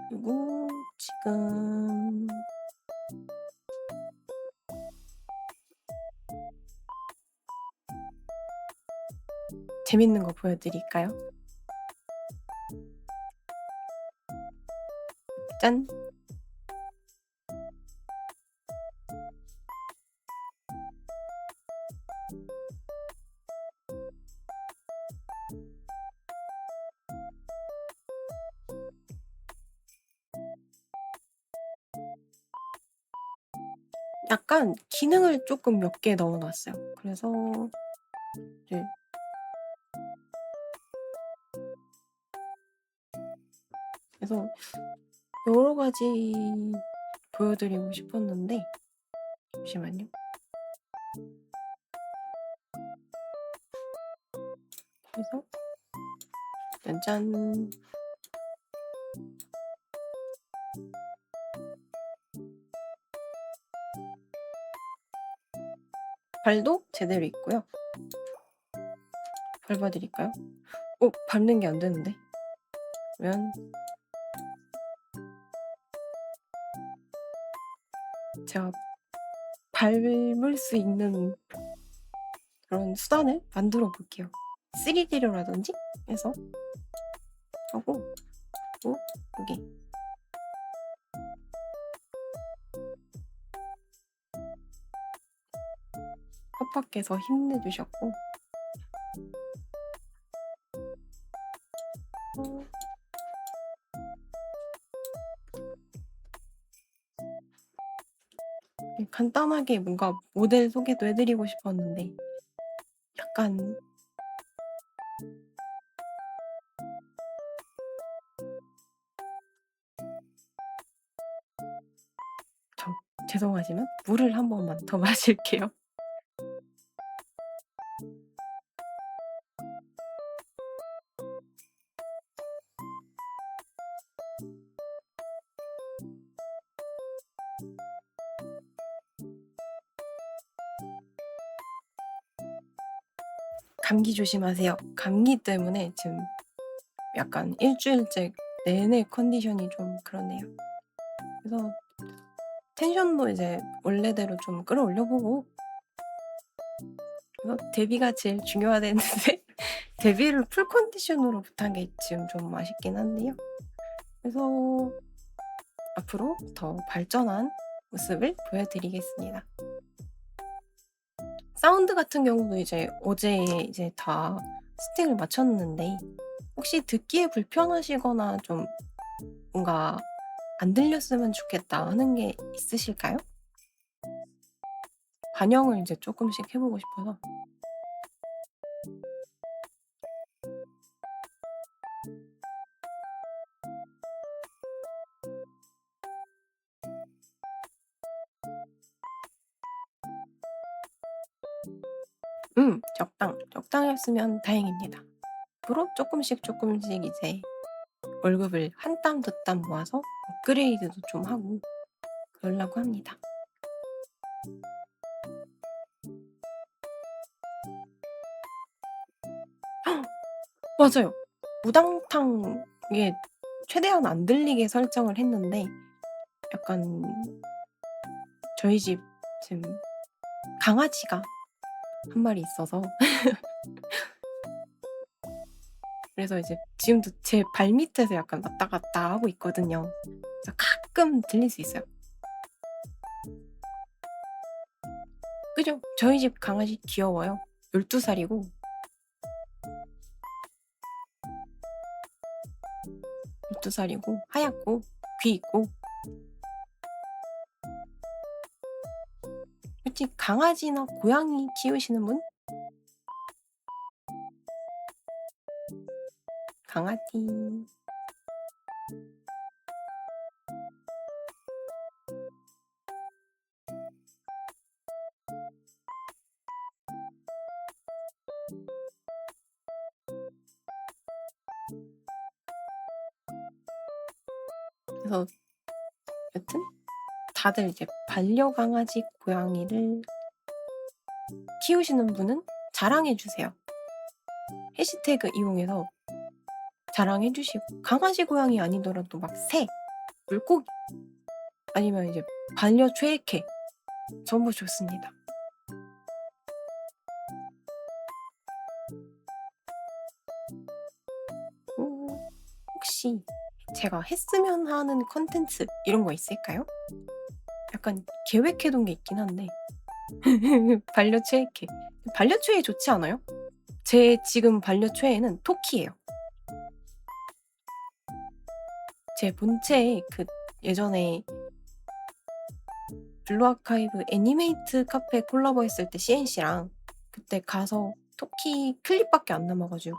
[SPEAKER 1] 그리고 지금 재밌는 거 보여드릴까요? 짠! 약간 기능을 조금 몇 개 넣어놨어요. 그래서 이제 그래서 여러 가지 보여드리고 싶었는데 잠시만요. 그래서 짠! 발도 제대로 있고요. 밟아드릴까요? 밟는 게 안 되는데. 그러면 제가 밟을 수 있는 그런 수단을 만들어 볼게요. 3D로라든지 해서 하고 여기 컵밖에서 힘내주셨고 간단하게 뭔가 모델 소개도 해드리고 싶었는데 약간 죄송하지만 물을 한 번만 더 마실게요. 감기 조심하세요. 감기 때문에 지금 약간 일주일째 내내 컨디션이 좀 그러네요. 그래서 텐션도 이제 원래대로 좀 끌어올려보고 그래서 데뷔가 제일 중요하다는데 데뷔를 풀 컨디션으로 못한 게 지금 좀 아쉽긴 한데요. 그래서 앞으로 더 발전한 모습을 보여드리겠습니다. 사운드 같은 경우도 이제 어제 이제 다 세팅을 마쳤는데 혹시 듣기에 불편하시거나 좀 뭔가 안 들렸으면 좋겠다 하는 게 있으실까요? 반영을 이제 조금씩 해보고 싶어서 적당했으면 다행입니다. 앞으로 조금씩 이제 월급을 한 땀 두 땀 모아서 업그레이드도 좀 하고 그러려고 합니다. 맞아요. 무당탕에 최대한 안 들리게 설정을 했는데 약간 저희 집 지금 강아지가 한 마리 있어서 그래서 이제 지금도 제 발밑에서 약간 왔다 갔다 하고 있거든요. 그래서 가끔 들릴 수 있어요. 그죠? 저희 집 강아지 귀여워요. 12살이고 12살이고 하얗고 귀 있고 솔직히 강아지나 고양이 키우시는 분? 강아지 그래서 여튼 다들 이제 반려강아지 고양이를 키우시는 분은 자랑해주세요. 해시태그 이용해서 자랑해주시고 강아지 고양이 아니더라도 막 새, 물고기 아니면 이제 반려 최애캐 전부 좋습니다. 혹시 제가 했으면 하는 컨텐츠 이런 거 있을까요? 약간 계획해둔 게 있긴 한데 반려최애캐 반려최애 좋지 않아요? 제 지금 반려최애는 토키예요. 제 본체에 그 예전에 블루아카이브 애니메이트 카페 콜라보 했을 때 CNC랑 그때 가서 토키 클립밖에 안 남아가지고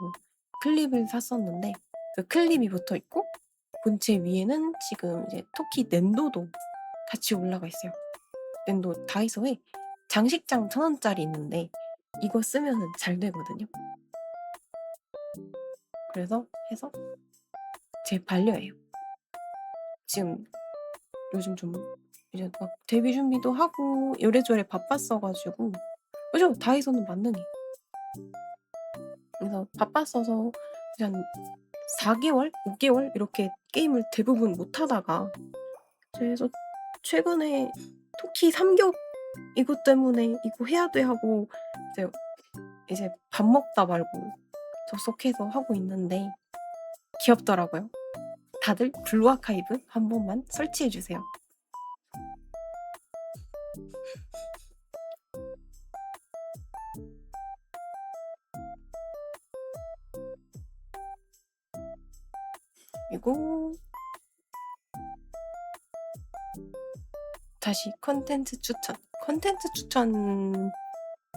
[SPEAKER 1] 클립을 샀었는데 그 클립이 붙어있고 본체 위에는 지금 이제 토키 낸도도 같이 올라가 있어요. 낸도 다이소에 장식장 1,000원짜리 있는데 이거 쓰면은 잘 되거든요. 그래서 해서 제 반려예요. 지금 요즘 좀 이제 막 데뷔 준비도 하고 요래저래 바빴어가지고 그죠? 다이소는 만능해. 그래서 바빴어서 한 4개월? 5개월? 이렇게 게임을 대부분 못하다가 그래서 최근에 토키 3격 이것 때문에 이거 해야 돼 하고 이제 밥 먹다 말고 접속해서 하고 있는데 귀엽더라고요. 다들 블루아카이브 한 번만 설치해주세요. 그리고 다시 컨텐츠 추천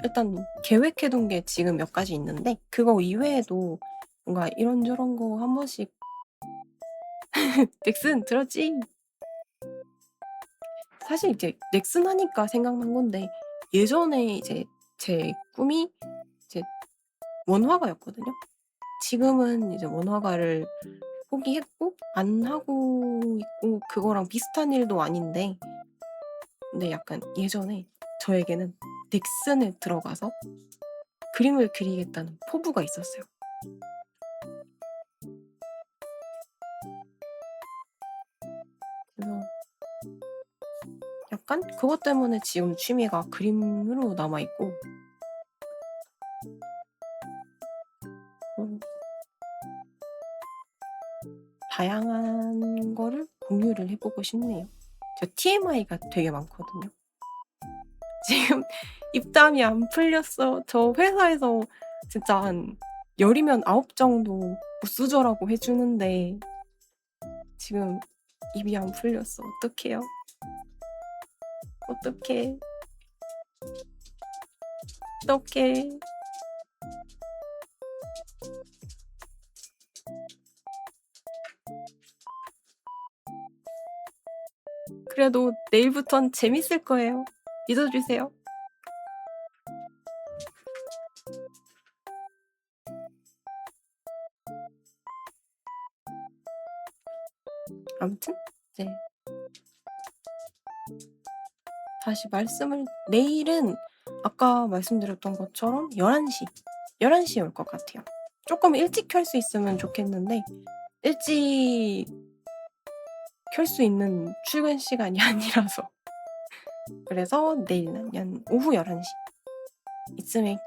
[SPEAKER 1] 일단 계획해둔 게 지금 몇 가지 있는데 그거 이외에도 뭔가 이런저런 거 한 번씩 넥슨 들었지? 사실 이제 넥슨 하니까 생각난 건데 예전에 이제 제 꿈이 이제 원화가였거든요. 지금은 이제 원화가를 포기했고 안 하고 있고 그거랑 비슷한 일도 아닌데 근데 약간 예전에 저에게는 넥슨에 들어가서 그림을 그리겠다는 포부가 있었어요. 그래서 약간 그것 때문에 지금 취미가 그림으로 남아있고 다양한 거를 공유를 해보고 싶네요. 저 TMI가 되게 많거든요. 지금 입담이 안 풀렸어. 저 회사에서 진짜 한 10이면 9 정도 부수저라고 해주는데 지금 입이 안 풀렸어. 어떡해요? 어떡해. 어떡해. 그래도 내일부턴 재밌을 거예요. 믿어주세요. 다시 말씀을 내일은 아까 말씀드렸던 것처럼 11시에 올 것 같아요. 조금 일찍 켤 수 있으면 좋겠는데 일찍 켤 수 있는 출근 시간이 아니라서 그래서 내일은 오후 11시 이쯤에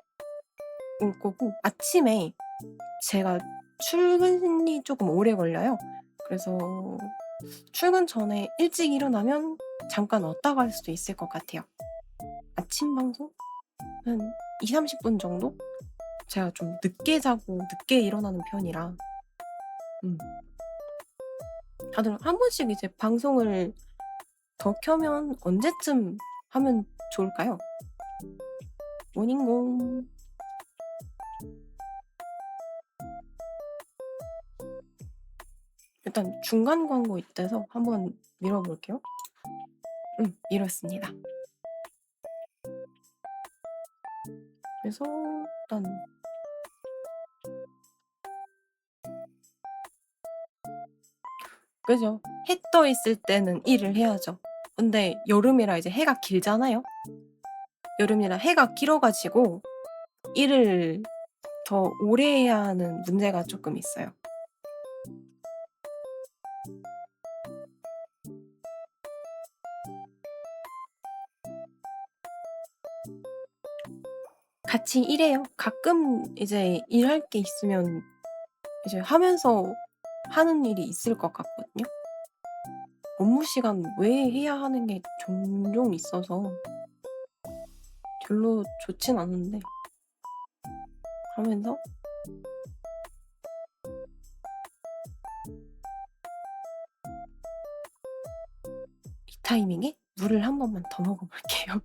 [SPEAKER 1] 올 거고 아침에 제가 출근이 조금 오래 걸려요. 그래서 출근 전에 일찍 일어나면 잠깐 왔다 갈 수도 있을 것 같아요. 아침 방송? 한 2~30분 정도? 제가 좀 늦게 자고 늦게 일어나는 편이라 다들 한 번씩 이제 방송을 더 켜면 언제쯤 하면 좋을까요? 모닝공 일단 중간 광고 있대서 한번 밀어볼게요. 밀었습니다. 그래서 일단 그죠? 해 떠 있을 때는 일을 해야죠. 근데 여름이라 이제 해가 길잖아요. 여름이라 해가 길어가지고 일을 더 오래 해야 하는 문제가 조금 있어요. 같이 일해요. 가끔 이제 일할 게 있으면 이제 하면서 하는 일이 있을 것 같거든요. 업무 시간 외에 해야 하는 게 종종 있어서 별로 좋진 않은데 하면서 이 타이밍에 물을 한 번만 더 먹어볼게요.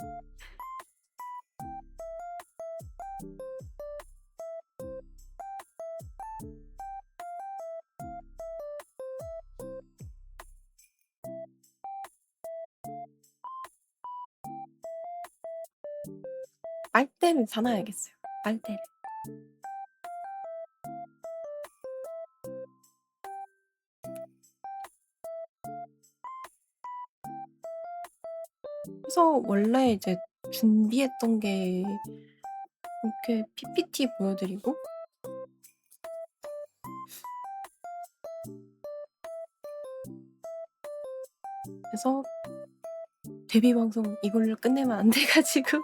[SPEAKER 1] 빨대를 사놔야겠어요. 빨대를. 그래서 원래 이제 준비했던 게 이렇게 PPT 보여드리고 그래서 데뷔 방송 이걸로 끝내면 안 돼가지고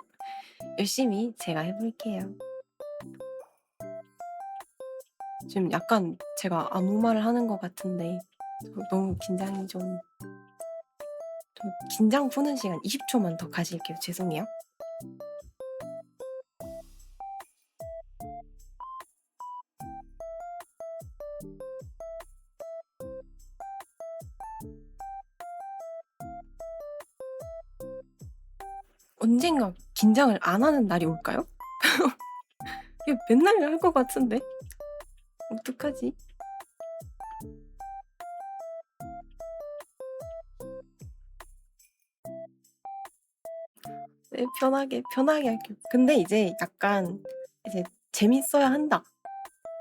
[SPEAKER 1] 열심히 제가 해볼게요. 지금 약간 제가 아무 말을 하는 것 같은데 너무 긴장이 좀 긴장 푸는 시간 20초만 더 가질게요. 죄송해요. 언젠가 긴장을 안 하는 날이 올까요? 이게 맨날 할 것 같은데 어떡하지? 네, 편하게 할게요. 근데 이제 약간 이제 재밌어야 한다.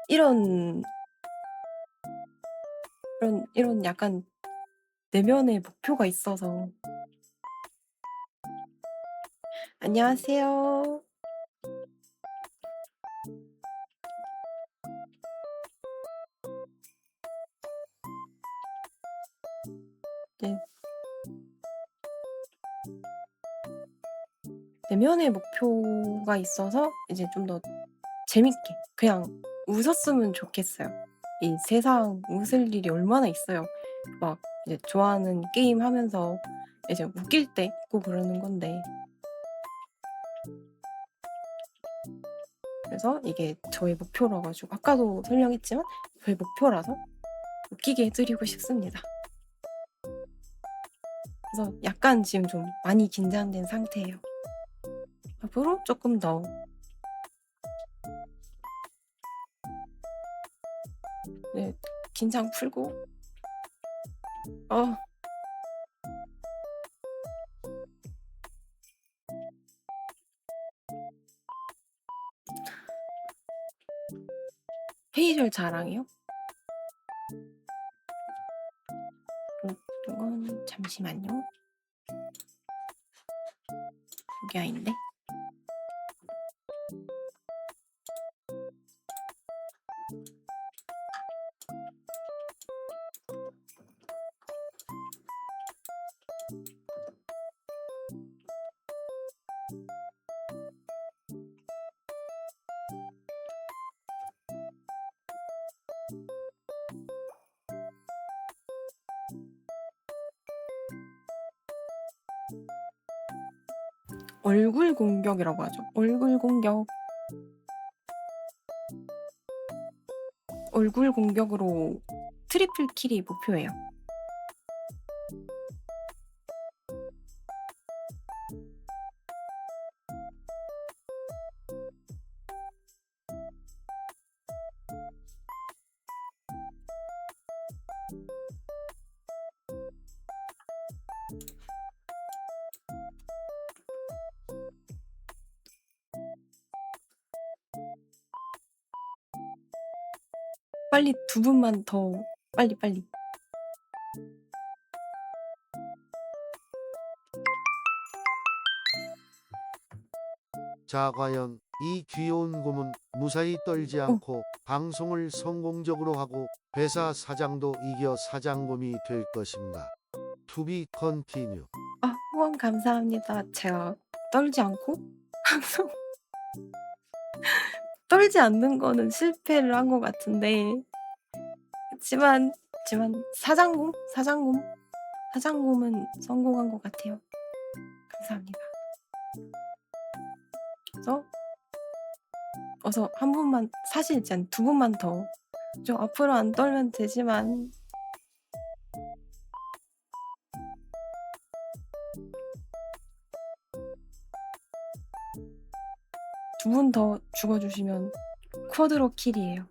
[SPEAKER 1] 이런 약간 내면의 목표가 있어서. 안녕하세요. 네. 내면의 목표가 있어서 이제 좀 더 재밌게 그냥 웃었으면 좋겠어요. 이 세상 웃을 일이 얼마나 있어요. 막 이제 좋아하는 게임 하면서 이제 웃길 때 있고 그러는 건데. 그래서 이게 저의 목표라 가지고 아까도 설명했지만 저의 목표라서 웃기게 해 드리고 싶습니다. 그래서 약간 지금 좀 많이 긴장된 상태예요. 앞으로 조금 더 네, 긴장 풀고 어 회의를 자랑해요? 이건 잠시만요. 조기아인데. 얼굴 공격이라고 하죠. 얼굴 공격. 얼굴 공격으로 트리플 킬이 목표예요. 빨리 두 분만 더 빨리.
[SPEAKER 2] 자, 과연 이 귀여운 곰은 무사히 떨지 않고 방송을 성공적으로 하고 회사 사장도 이겨 사장곰이 될 것인가? To be continue.
[SPEAKER 1] 아, 후원 감사합니다. 제가 떨지 않고 항상 떨지 않는 거는 실패를 한 것 같은데, 그치만 사장곰은 성공한 것 같아요. 감사합니다. 그래서 한 분만, 사실 이제 두 분만 더, 좀 앞으로 안 떨면 되지만 두 분 더 죽어주시면 쿼드로 킬이에요.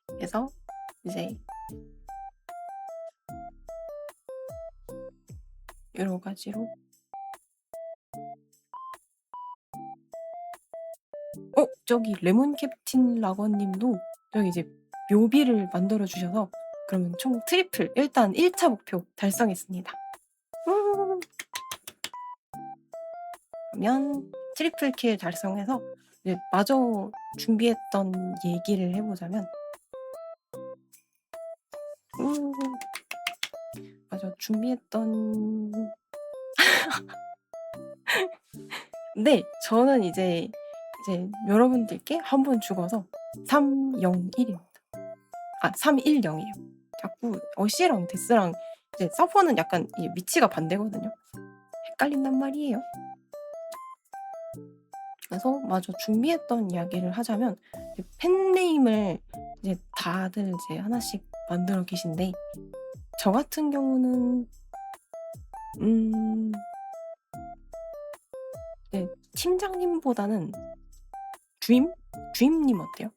[SPEAKER 1] 그래서 이제 여러 가지로 저기 레몬 캡틴 라거님도 저기 이제 묘비를 만들어 주셔서 그러면 총 트리플, 일단 1차 목표 달성했습니다. 그러면 트리플 킬 달성해서 이제 마저 준비했던 얘기를 해보자면, 맞아, 준비했던 네, 저는 이제 여러분들께 한 번 죽어서 301입니다. 310이에요. 자꾸 어시랑 데스랑 이제 서퍼는 약간 이 위치가 반대거든요. 헷갈린단 말이에요. 그래서 마저 준비했던 이야기를 하자면, 팬네임을 이제 다들 이제 하나씩 만들어 계신데, 저 같은 경우는 네, 팀장님보다는 주임님 어때요?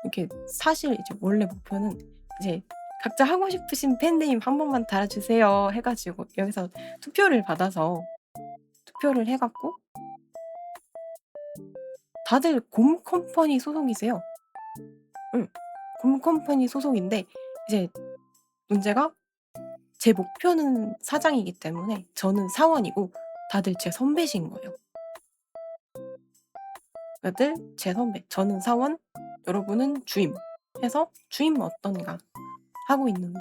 [SPEAKER 1] 이렇게 사실 이제 원래 목표는 이제 각자 하고 싶으신 팬네임 한 번만 달아주세요 해가지고 여기서 투표를 받아서 투표를 해갖고, 다들 곰 컴퍼니 소속이세요. 곰 컴퍼니 소속인데 이제 문제가, 제 목표는 사장이기 때문에 저는 사원이고 다들 제 선배신 거예요. 다들 제 선배, 저는 사원, 여러분은 주임 해서 주임 어떤가 하고 있는데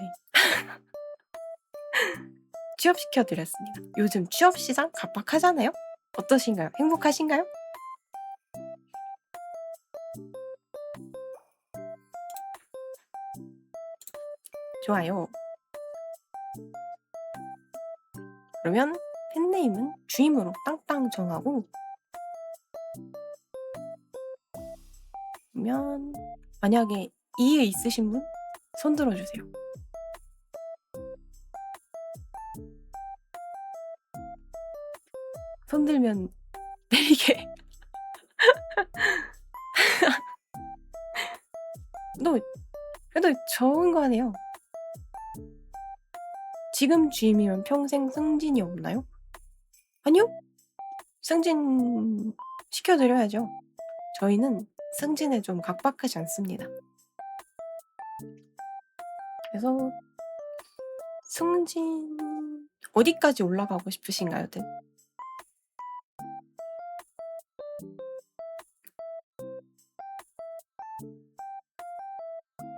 [SPEAKER 1] 취업시켜드렸습니다. 요즘 취업시장 각박하잖아요? 어떠신가요? 행복하신가요? 좋아요. 그러면 팬네임은 주임으로 땅땅 정하고, 그러면 만약에 이해 있으신 분 손 들어주세요. 손 들면 내리게. 그래도 좋은 거 아니에요. 지금 주임이면 평생 승진이 없나요? 아니요. 승진 시켜드려야죠. 저희는 승진에 좀 각박하지 않습니다. 그래서 승진 어디까지 올라가고 싶으신가요, 들?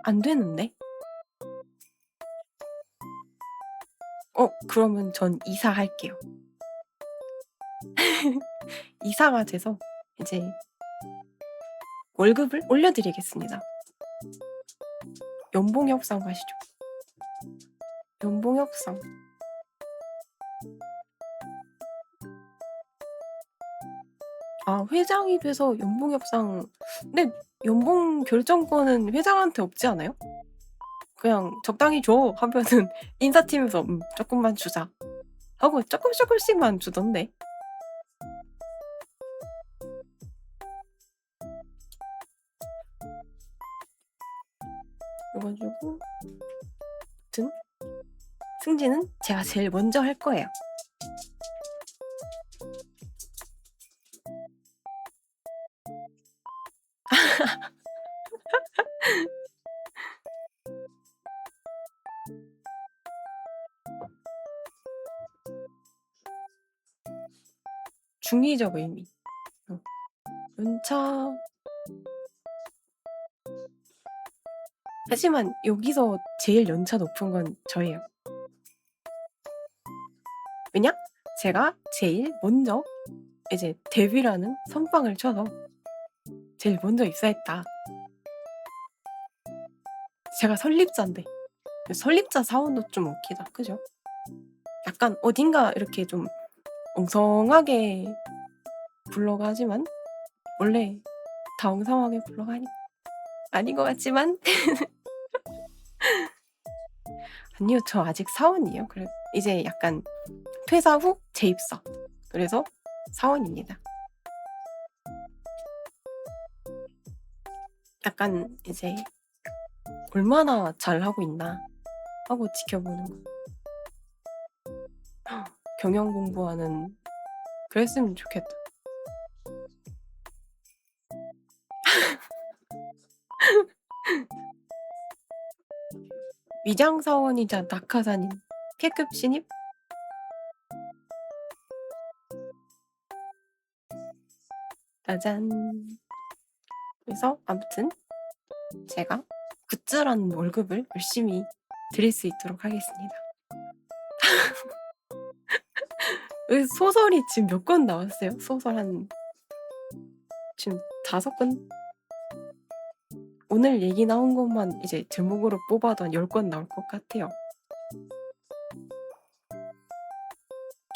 [SPEAKER 1] 안 되는데? 그러면 전 이사할게요. 이사가 돼서 이제 월급을 올려드리겠습니다. 연봉 협상 가시죠. 연봉 협상. 회장이 돼서 연봉 협상. 근데 연봉 결정권은 회장한테 없지 않아요? 그냥 적당히 줘 하면은 인사팀에서 조금만 주자 하고 조금씩만 주던데. 그래가지고 아무튼 승진은 제가 제일 먼저 할 거예요. 중의적 의미. 연차. 하지만 여기서 제일 연차 높은 건 저예요. 왜냐? 제가 제일 먼저 이제 데뷔라는 선빵을 쳐서 제일 먼저 입사했다. 제가 설립자인데 설립자 사원도 좀 웃기다, 그죠? 약간 어딘가 이렇게 좀 엉성하게 굴러가지만 원래 다 엉성하게 굴러가니 아닌 것 같지만 아니요, 저 아직 사원이에요. 그래 이제 약간 퇴사 후 재입사. 그래서 사원입니다. 약간 이제 얼마나 잘하고 있나 하고 지켜보는 거. 경영 공부하는 그랬으면 좋겠다. 위장 사원이자 낙하산인 K급 신입? 짜잔. 그래서 아무튼 제가 굿즈라는 월급을 열심히 드릴 수 있도록 하겠습니다. 소설이 지금 몇 권 나왔어요? 소설 한 지금 5권? 오늘 얘기 나온 것만 이제 제목으로 뽑아도 한 10권 나올 것 같아요.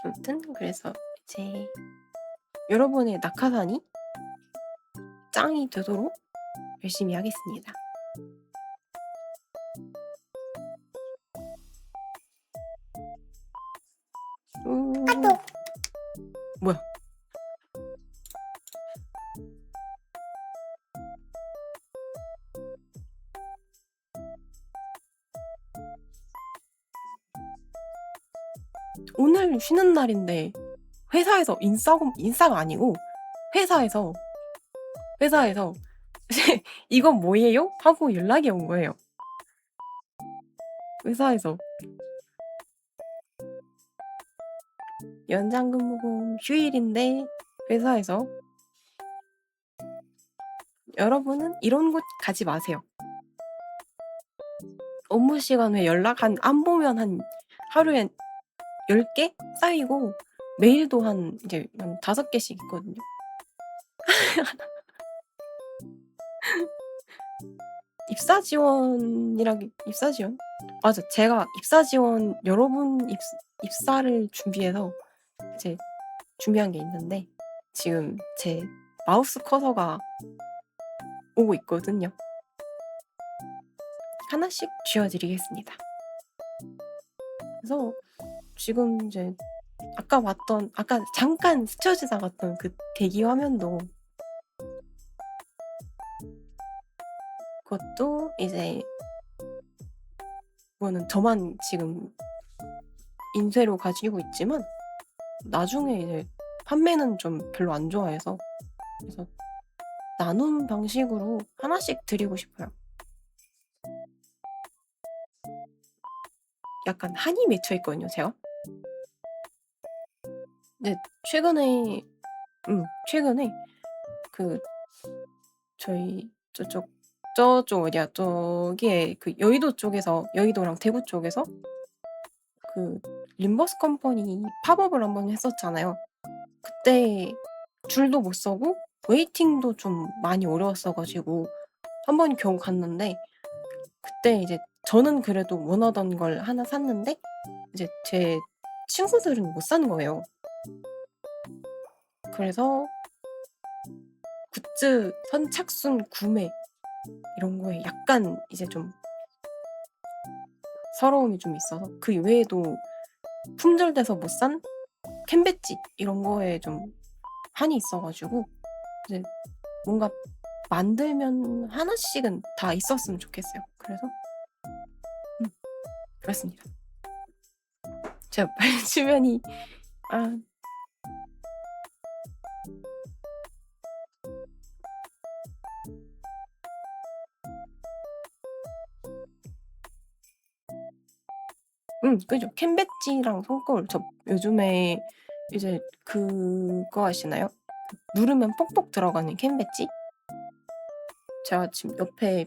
[SPEAKER 1] 아무튼 그래서 이제 여러분의 낙하산이 짱이 되도록 열심히 하겠습니다. 뭐야? 오늘 쉬는 날인데 회사에서 인싸가 아니고 회사에서 이건 뭐예요? 하고 연락이 온 거예요. 회사에서 연장근무금 휴일인데 회사에서 여러분은 이런 곳 가지 마세요. 업무 시간 후에 연락 안 보면 한 하루에 10개 쌓이고 메일도 이제 한 5개씩 있거든요. 입사 지원? 맞아. 제가 입사 지원 여러분 입사를 준비해서 이제 준비한 게 있는데 지금 제 마우스 커서가 오고 있거든요. 하나씩 쥐어드리겠습니다. 그래서 지금 이제 아까 잠깐 스쳐 지나갔던 그 대기 화면도 그것도 이제 그거는 저만 지금 인쇄로 가지고 있지만 나중에 이제 판매는 좀 별로 안 좋아해서 그래서 나눔 방식으로 하나씩 드리고 싶어요. 약간 한이 맺혀 있거든요, 제가. 근데 최근에 그 저희 저쪽 어디야? 저기에 그 여의도 쪽에서 여의도랑 대구 쪽에서 그 림버스 컴퍼니 팝업을 한번 했었잖아요. 그때 줄도 못 서고 웨이팅도 좀 많이 어려웠어 가지고 한 번 겨우 갔는데 그때 이제 저는 그래도 원하던 걸 하나 샀는데 이제 제 친구들은 못 산 거예요. 그래서 굿즈 선착순 구매 이런 거에 약간 이제 좀 서러움이 좀 있어서 그 외에도 품절돼서 못 산 캔배지 이런 거에 좀 한이 있어 가지고 이제 뭔가 만들면 하나씩은 다 있었으면 좋겠어요. 그래서 그렇습니다. 제가 발 주변이 아 그죠. 캔배지랑 손거울 저 요즘에 이제 그거 아시나요? 그 누르면 뽁뽁 들어가는 캔배지? 제가 지금 옆에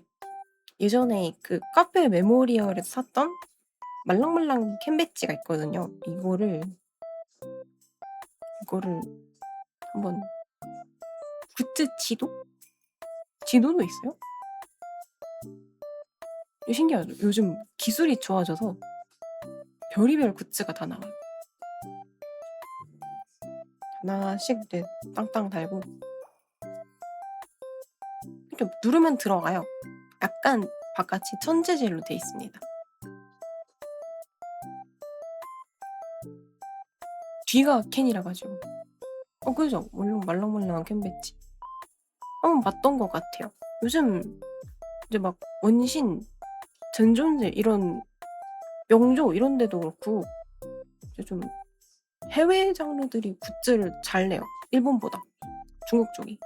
[SPEAKER 1] 예전에 그 카페 메모리얼에서 샀던 말랑말랑 캔배지가 있거든요. 이거를 한번 굿즈 지도? 지도도 있어요? 신기하죠. 요즘 기술이 좋아져서 별의별 굿즈가 다 나와요. 하나씩 이렇게 땅땅 달고 이렇게 누르면 들어가요. 약간 바깥이 천재질로 돼 있습니다. 뒤가 캔이라 가지고. 그죠. 말랑말랑한 캔 배지. 한번 봤던 것 같아요. 요즘 이제 막 원신, 전존재 이런 명조 이런 데도 그렇고 이제 좀 해외 장르들이 굿즈를 잘 내요. 일본보다. 중국 쪽이.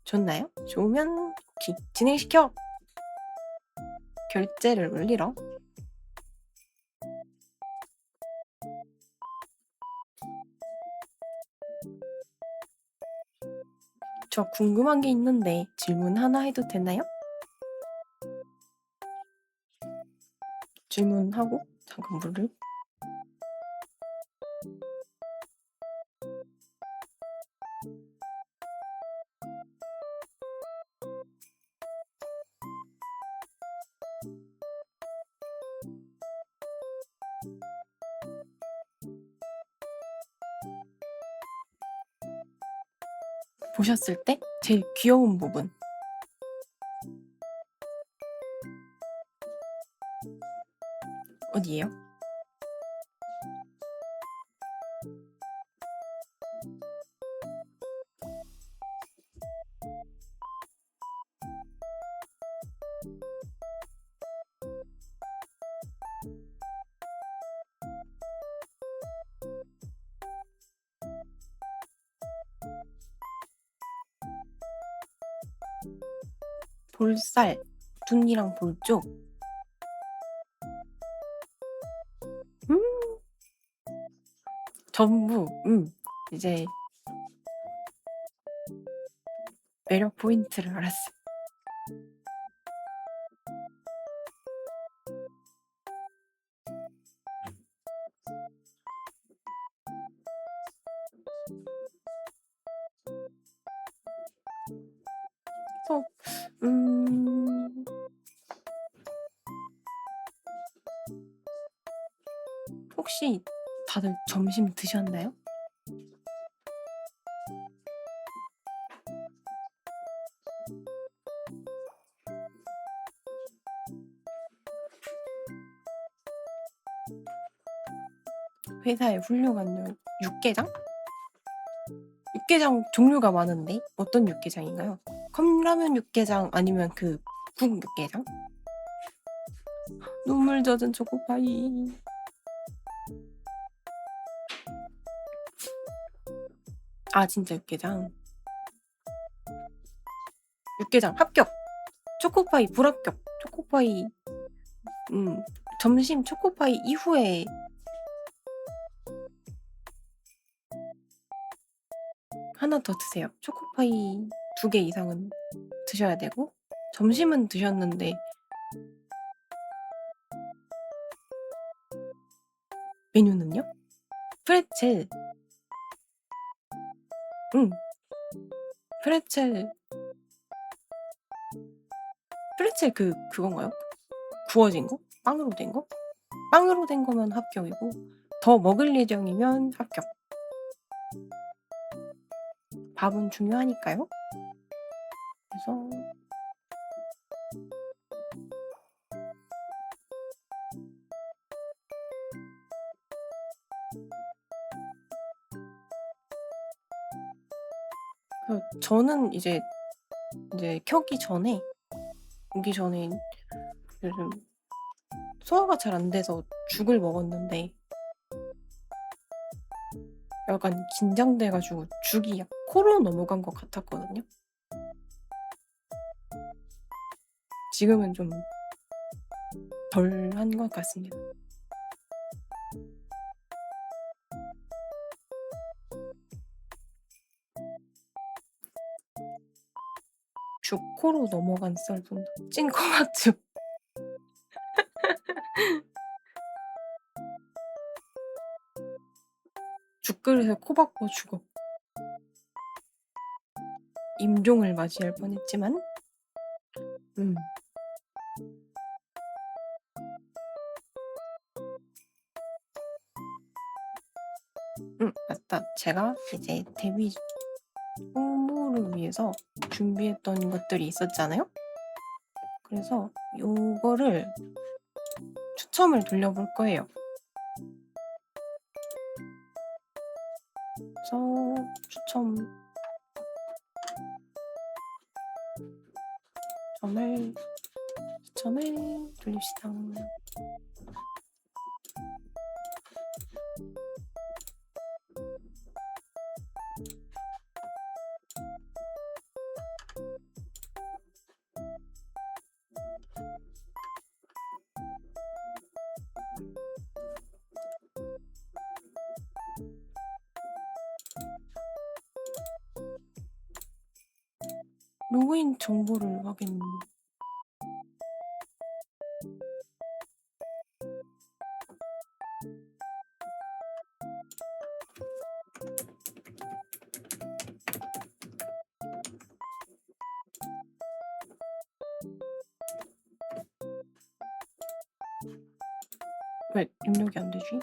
[SPEAKER 1] 좋나요? 좋으면 오케이. 진행시켜. 결제를 올리러. 저 궁금한 게 있는데 질문 하나 해도 되나요? 질문하고 잠깐 물을. 보셨을 때 제일 귀여운 부분. 어디예요? 볼살, 둔이랑 볼쪽. 음, 전부. 이제 매력 포인트를 알았어. 그래서 음, 혹시 다들 점심 드셨나요? 회사에 훌륭한 육개장? 육개장 종류가 많은데 어떤 육개장인가요? 컵라면 육개장 아니면 그 국 육개장? 눈물 젖은 초코파이. 아 진짜 육개장. 육개장 합격. 초코파이 불합격. 초코파이 점심 초코파이 이후에 하나 더 드세요. 초코파이 2개 이상은 드셔야 되고 점심은 드셨는데 메뉴는요? 프레첼. 응. 프레첼. 프레첼 그건가요? 구워진 거? 빵으로 된 거? 빵으로 된 거면 합격이고 더 먹을 예정이면 합격. 밥은 중요하니까요. 그래서 저는 이제 켜기 전에 오기 전에 요즘 소화가 잘 안 돼서 죽을 먹었는데 약간 긴장돼 가지고 죽이 코로 넘어간 것 같았거든요. 지금은 좀 덜한 것 같습니다. 죽 코로 넘어간 썰도 찐코막죽. 죽그릇에 코 박고 죽어. 임종을 맞이할 뻔했지만 음. 맞다. 제가 이제 데뷔 홍보를 위해서 준비했던 것들이 있었잖아요. 그래서 요거를 추첨을 돌려볼 거예요. 그래서 추첨을 돌립시다. 로그인 정보를 확인. 왜 입력이 안 되지?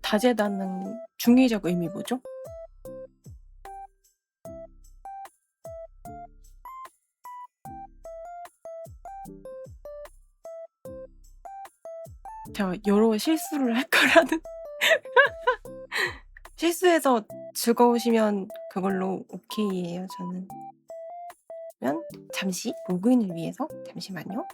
[SPEAKER 1] 다재다능 중의적 의미 뭐죠? 제가 여러 실수를 할 거라는. 실수해서 즐거우시면 그걸로 오케이예요, 저는. 그러면 잠시 로그인을 위해서 잠시만요.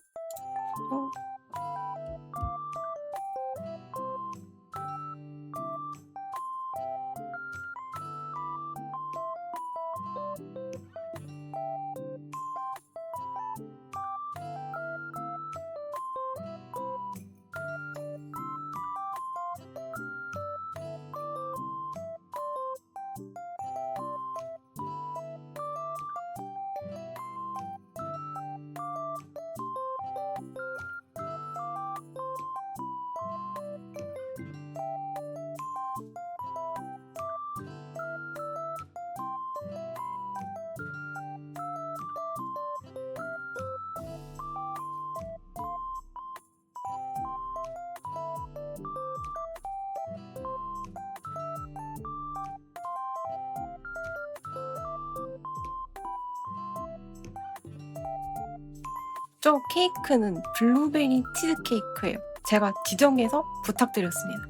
[SPEAKER 1] 저 케이크는 블루베리 치즈케이크예요. 제가 지정해서 부탁드렸습니다.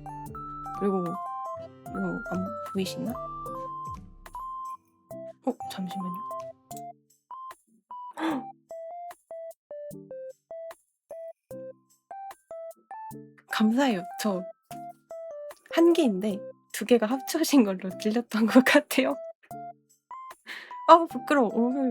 [SPEAKER 1] 그리고 이거 안 보이시나? 잠시만요. 감사해요. 저 1개인데 2개가 합쳐진 걸로 들렸던 것 같아요. 아 부끄러워.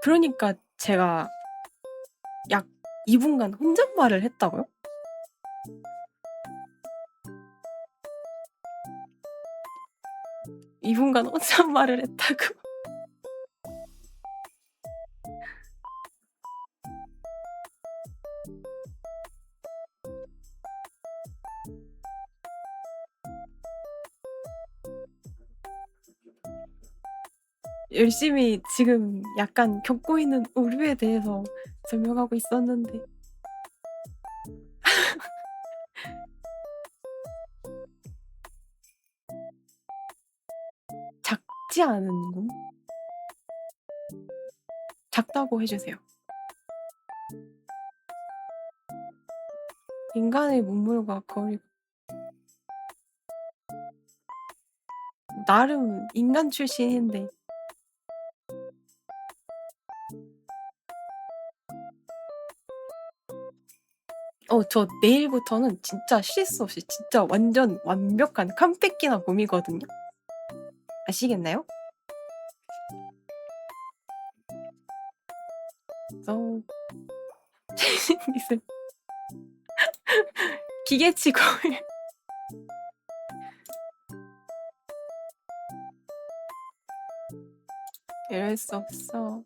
[SPEAKER 1] 그러니까 제가 약 2분간 혼잣말을 했다고요? 이분간 혼잣말을 했다고. 열심히 지금 약간 겪고 있는 오류에 대해서 설명하고 있었는데. 작지 않은 곰? 작다고 해주세요. 인간의 문물과 거리. 나름 인간 출신인데. 저 내일부터는 진짜 실수 없이 진짜 완전 완벽한 캄페키나 곰이거든요. 아시겠나요? 그래서 미술 기계치 곰을 이럴 수 없어.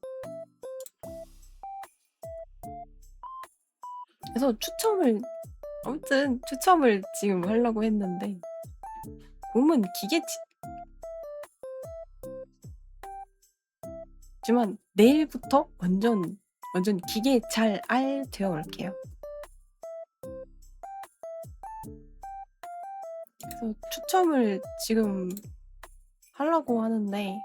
[SPEAKER 1] 그래서 아무튼 추첨을 지금 하려고 했는데 곰은 기계치. 하지만 내일부터 완전 기계 잘 되어 올게요. 그래서 추첨을 지금 하려고 하는데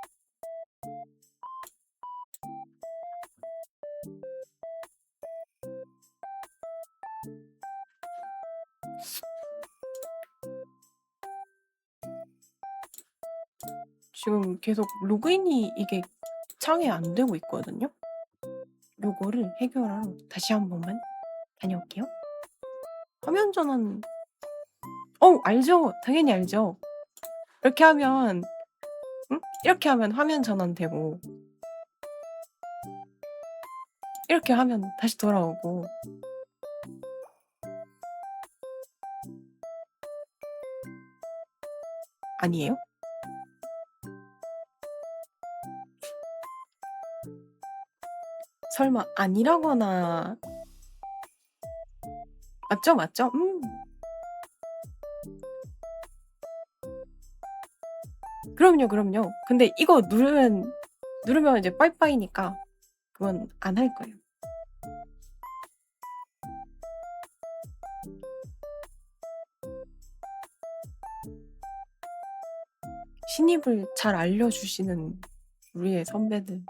[SPEAKER 1] 지금 계속 로그인이 이게 창에 안 되고 있거든요. 요거를 해결하러 다시 한 번만 다녀올게요. 화면 전환 알죠. 당연히 알죠. 이렇게 하면 이렇게 하면 화면 전환되고 이렇게 하면 다시 돌아오고. 아니에요? 설마 아니라거나. 맞죠? 그럼요, 그럼요. 근데 이거 누르면 이제 빠이빠이니까 그건 안 할 거예요. 신입을 잘 알려주시는 우리의 선배들.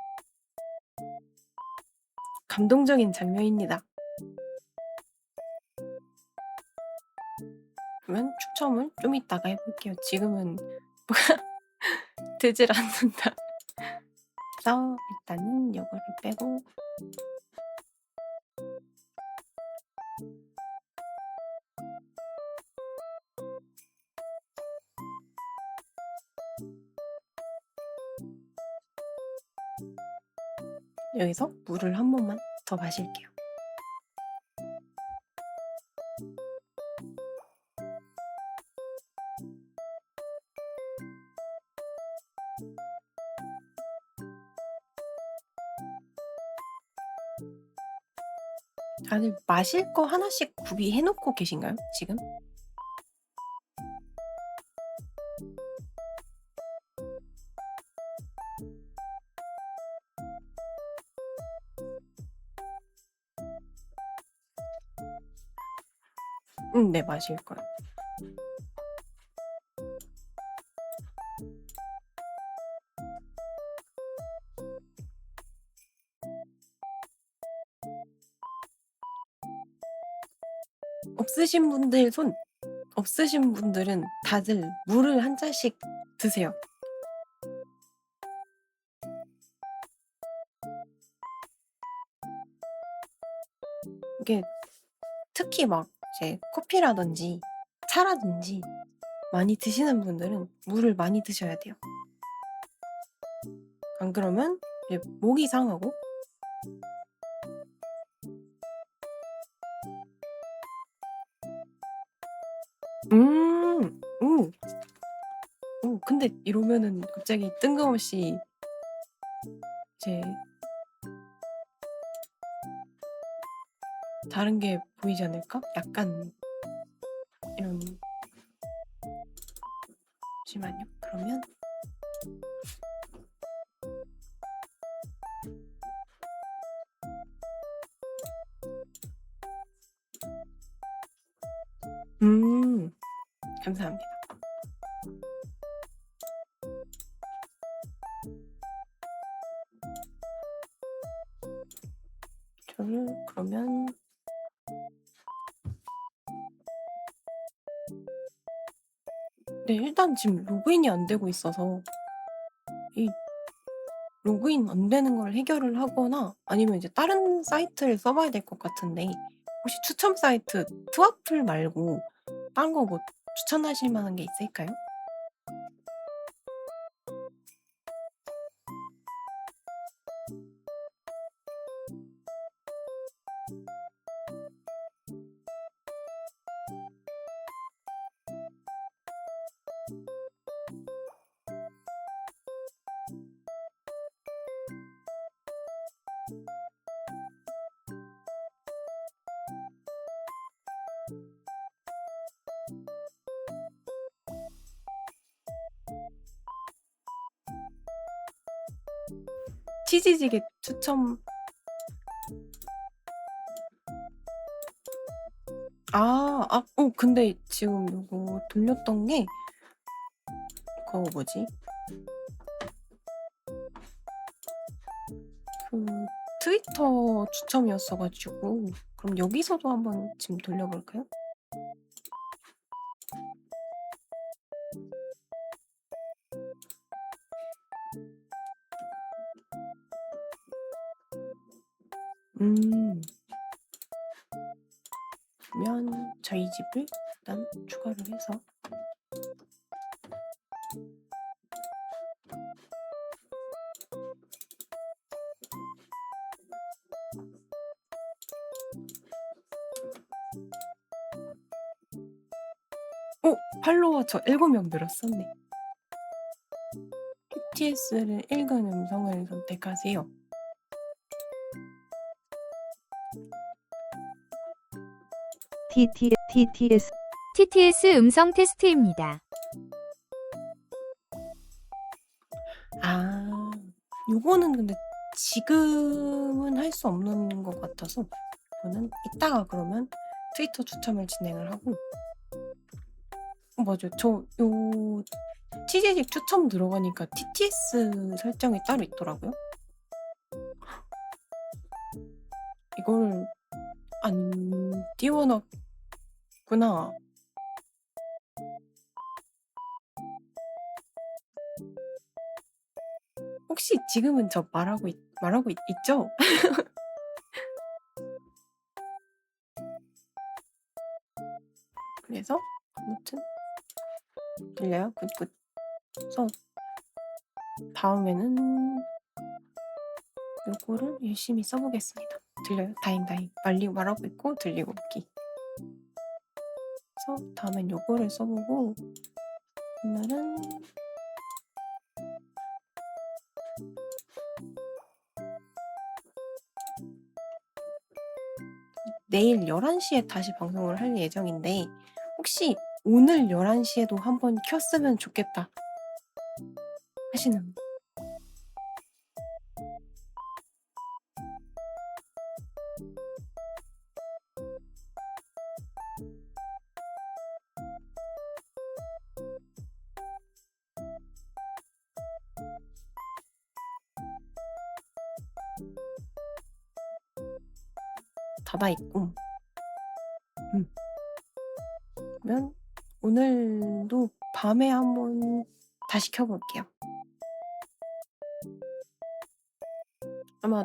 [SPEAKER 1] 감동적인 장면입니다. 그러면 추첨을 좀 이따가 해볼게요. 지금은 뭐가 되질 않는다. 그래서 일단은 요거를 빼고 여기서 물을 한 번만 더 마실게요. 다들 마실 거 하나씩 구비해 놓고 계신가요, 지금? 네, 마실 거요. 없으신 분들 손. 없으신 분들은 다들 물을 한 잔씩 드세요. 이게 특히 막 이제 커피라든지 차라든지 많이 드시는 분들은 물을 많이 드셔야 돼요. 안 그러면 이제 목이 상하고 음. 오. 오, 근데 이러면은 갑자기 뜬금없이 이제 다른 게 보이지 않을까? 약간 이런 잠시만요. 그러면 감사합니다. 저를 그러면 네, 일단 지금 로그인이 안 되고 있어서 이 로그인 안 되는 걸 해결을 하거나 아니면 이제 다른 사이트를 써 봐야 될 것 같은데 혹시 추첨 사이트 트와플 말고 딴 거 뭐 추천하실 만한 게 있을까요? 치즈찌개 추첨 근데 지금 요거 돌렸던 게 그거 뭐지? 그 트위터 추첨이었어 가지고 그럼 여기서도 한번 지금 돌려볼까요? 음. 그러면 저희 집을 일단 추가를 해서 팔로워 저 7명 늘었었네. BTS를 읽은 음성을 선택하세요.
[SPEAKER 3] TTS 음성 테스트입니다.
[SPEAKER 1] 요거는 근데 지금은 할 수 없는 것 같아서 저는 이따가 그러면 트위터 추첨을 진행을 하고 맞아요. 저 요 TG직 추첨 들어가니까 TTS 설정이 따로 있더라고요. 이걸 안 띄워 놨구나. 혹시 지금은 저 말하고 있죠? 그래서 아무튼 들려요? 굿굿. 그래서 다음에는 요거를 열심히 써 보겠습니다. 들려요? 다행다행. 말하고 있고 들리고 없기. 그래서 다음엔 요거를 써 보고 오늘은 내일 11시에 다시 방송을 할 예정인데 혹시 오늘 11시에도 한번 켰으면 좋겠다 하시는 분. 닫아 있고 그러면 오늘도 밤에 한번 다시 켜볼게요. 아마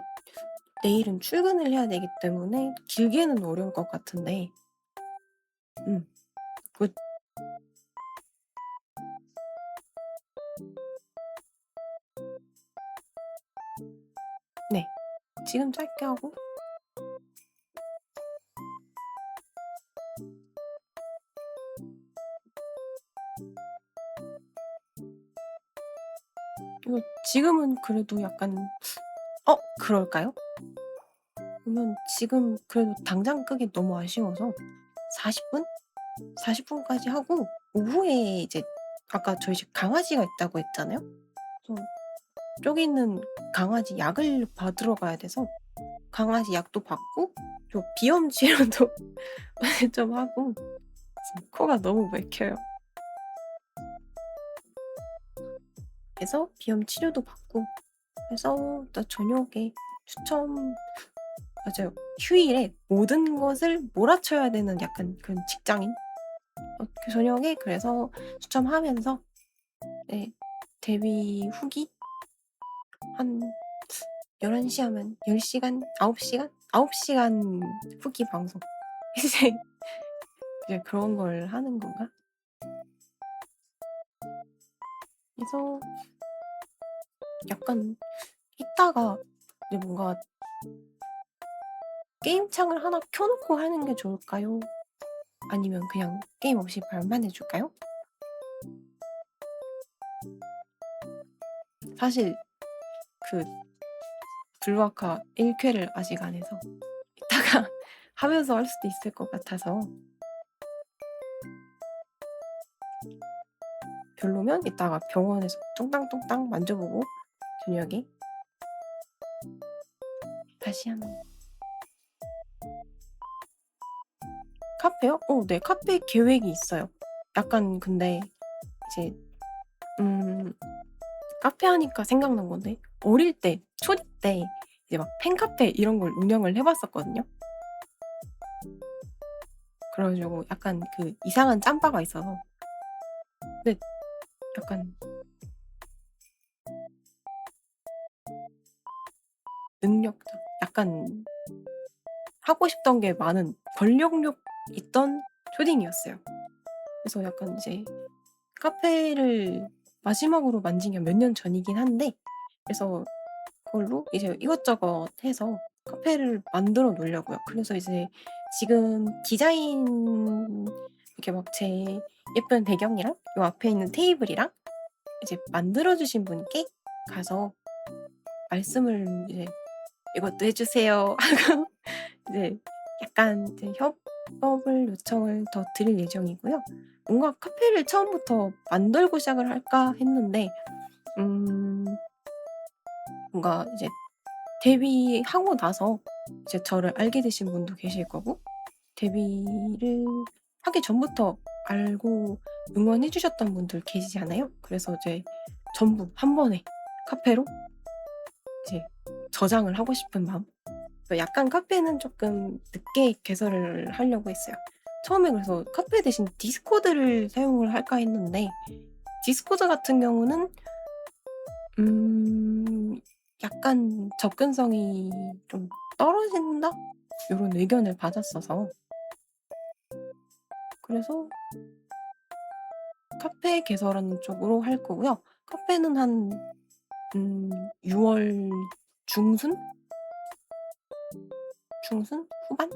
[SPEAKER 1] 내일은 출근을 해야 되기 때문에 길게는 어려울 것 같은데 굿. 네. 지금 짧게 하고 이거 지금은 그래도 약간 그럴까요? 그러면 지금 그래도 당장 끄기 너무 아쉬워서 40분? 40분까지 하고 오후에 이제 아까 저희 집 강아지가 있다고 했잖아요. 그래서 저기 있는 강아지 약을 받으러 가야 돼서 강아지 약도 받고 저 비염 치료도 좀 하고 지금 코가 너무 막혀요. 그래서 비염 치료도 받고 그래서 또 저녁에 추첨 맞아요. 휴일에 모든 것을 몰아쳐야 되는 약간 그런 직장인. 그 저녁에 그래서 추첨하면서 네, 데뷔 후기 한 11시 하면 10시간, 9시간? 9시간 후기 방송. 이제 그런 걸 하는 건가? 그래서 약간 이따가 이제 뭔가 게임창을 하나 켜놓고 하는 게 좋을까요? 아니면 그냥 게임 없이 말만 해줄까요? 사실 그 블루아카 1쾌를 아직 안 해서 이따가 하면서 할 수도 있을 것 같아서 별로면 이따가 병원에서 뚱땅뚱땅 만져보고 저녁에 다시 한번 카페요? 네, 카페 계획이 있어요. 약간 근데 이제 카페 하니까 생각난 건데 어릴 때 초딩 때 이제 막 팬카페 이런 걸 운영을 해봤었거든요. 그래가지고 약간 그 이상한 짬바가 있어서 근데 약간 능력자 약간 하고 싶던 게 많은 권력욕 있던 초딩이었어요. 그래서 약간 이제 카페를 마지막으로 만진 게 몇 년 전이긴 한데 그래서 그걸로 이제 이것저것 해서 카페를 만들어 놓으려고요. 그래서 이제 지금 디자인 이렇게 막 제 예쁜 배경이랑 요 앞에 있는 테이블이랑 이제 만들어 주신 분께 가서 말씀을 이제 "이것도 해 주세요." 하고 이제 약간 이제 협업을 요청을 더 드릴 예정이고요. 뭔가 '카페를 처음부터 만들고 시작을 할까?' 했는데 뭔가 이제 데뷔하고 나서 이제 저를 알게 되신 분도 계실 거고, 데뷔를 하기 전부터 알고 응원해 주셨던 분들 계시잖아요. 그래서 이제 전부 한 번에 카페로 이제 저장을 하고 싶은 마음. 약간 카페는 조금 늦게 개설을 하려고 했어요. 처음에 그래서 카페 대신 디스코드를 사용을 할까 했는데, 디스코드 같은 경우는 약간 접근성이 좀 떨어진다? 요런 의견을 받았어서, 그래서 카페 개설하는 쪽으로 할 거고요. 카페는 한 6월 중순? 중순? 후반?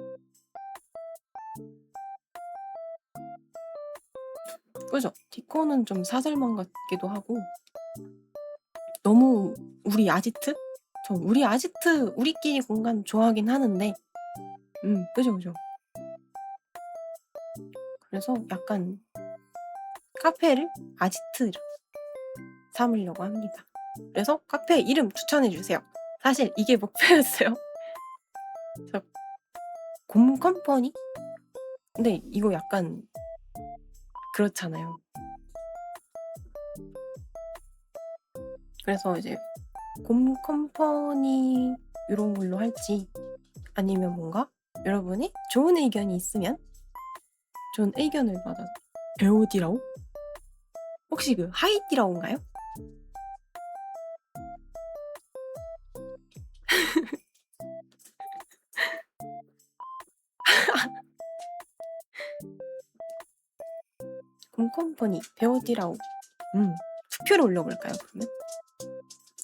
[SPEAKER 1] 그죠? 디코는 좀 사설만 같기도 하고, 너무 우리 아지트? 저 우리 아지트 우리끼리 공간 좋아하긴 하는데, 그죠. 그래서 약간 카페를 아지트로 삼으려고 합니다. 그래서 카페 이름 추천해 주세요. 사실 이게 목표였어요. 저 곰컴퍼니? 근데 이거 약간 그렇잖아요. 그래서 이제 곰컴퍼니 이런 걸로 할지, 아니면 뭔가 여러분의 좋은 의견이 있으면 좋은 의견을 받아서 배우디라오? 혹시 그 하이디라오인가요? 곰컴퍼니 배우디라오. 투표를 올려볼까요, 그러면?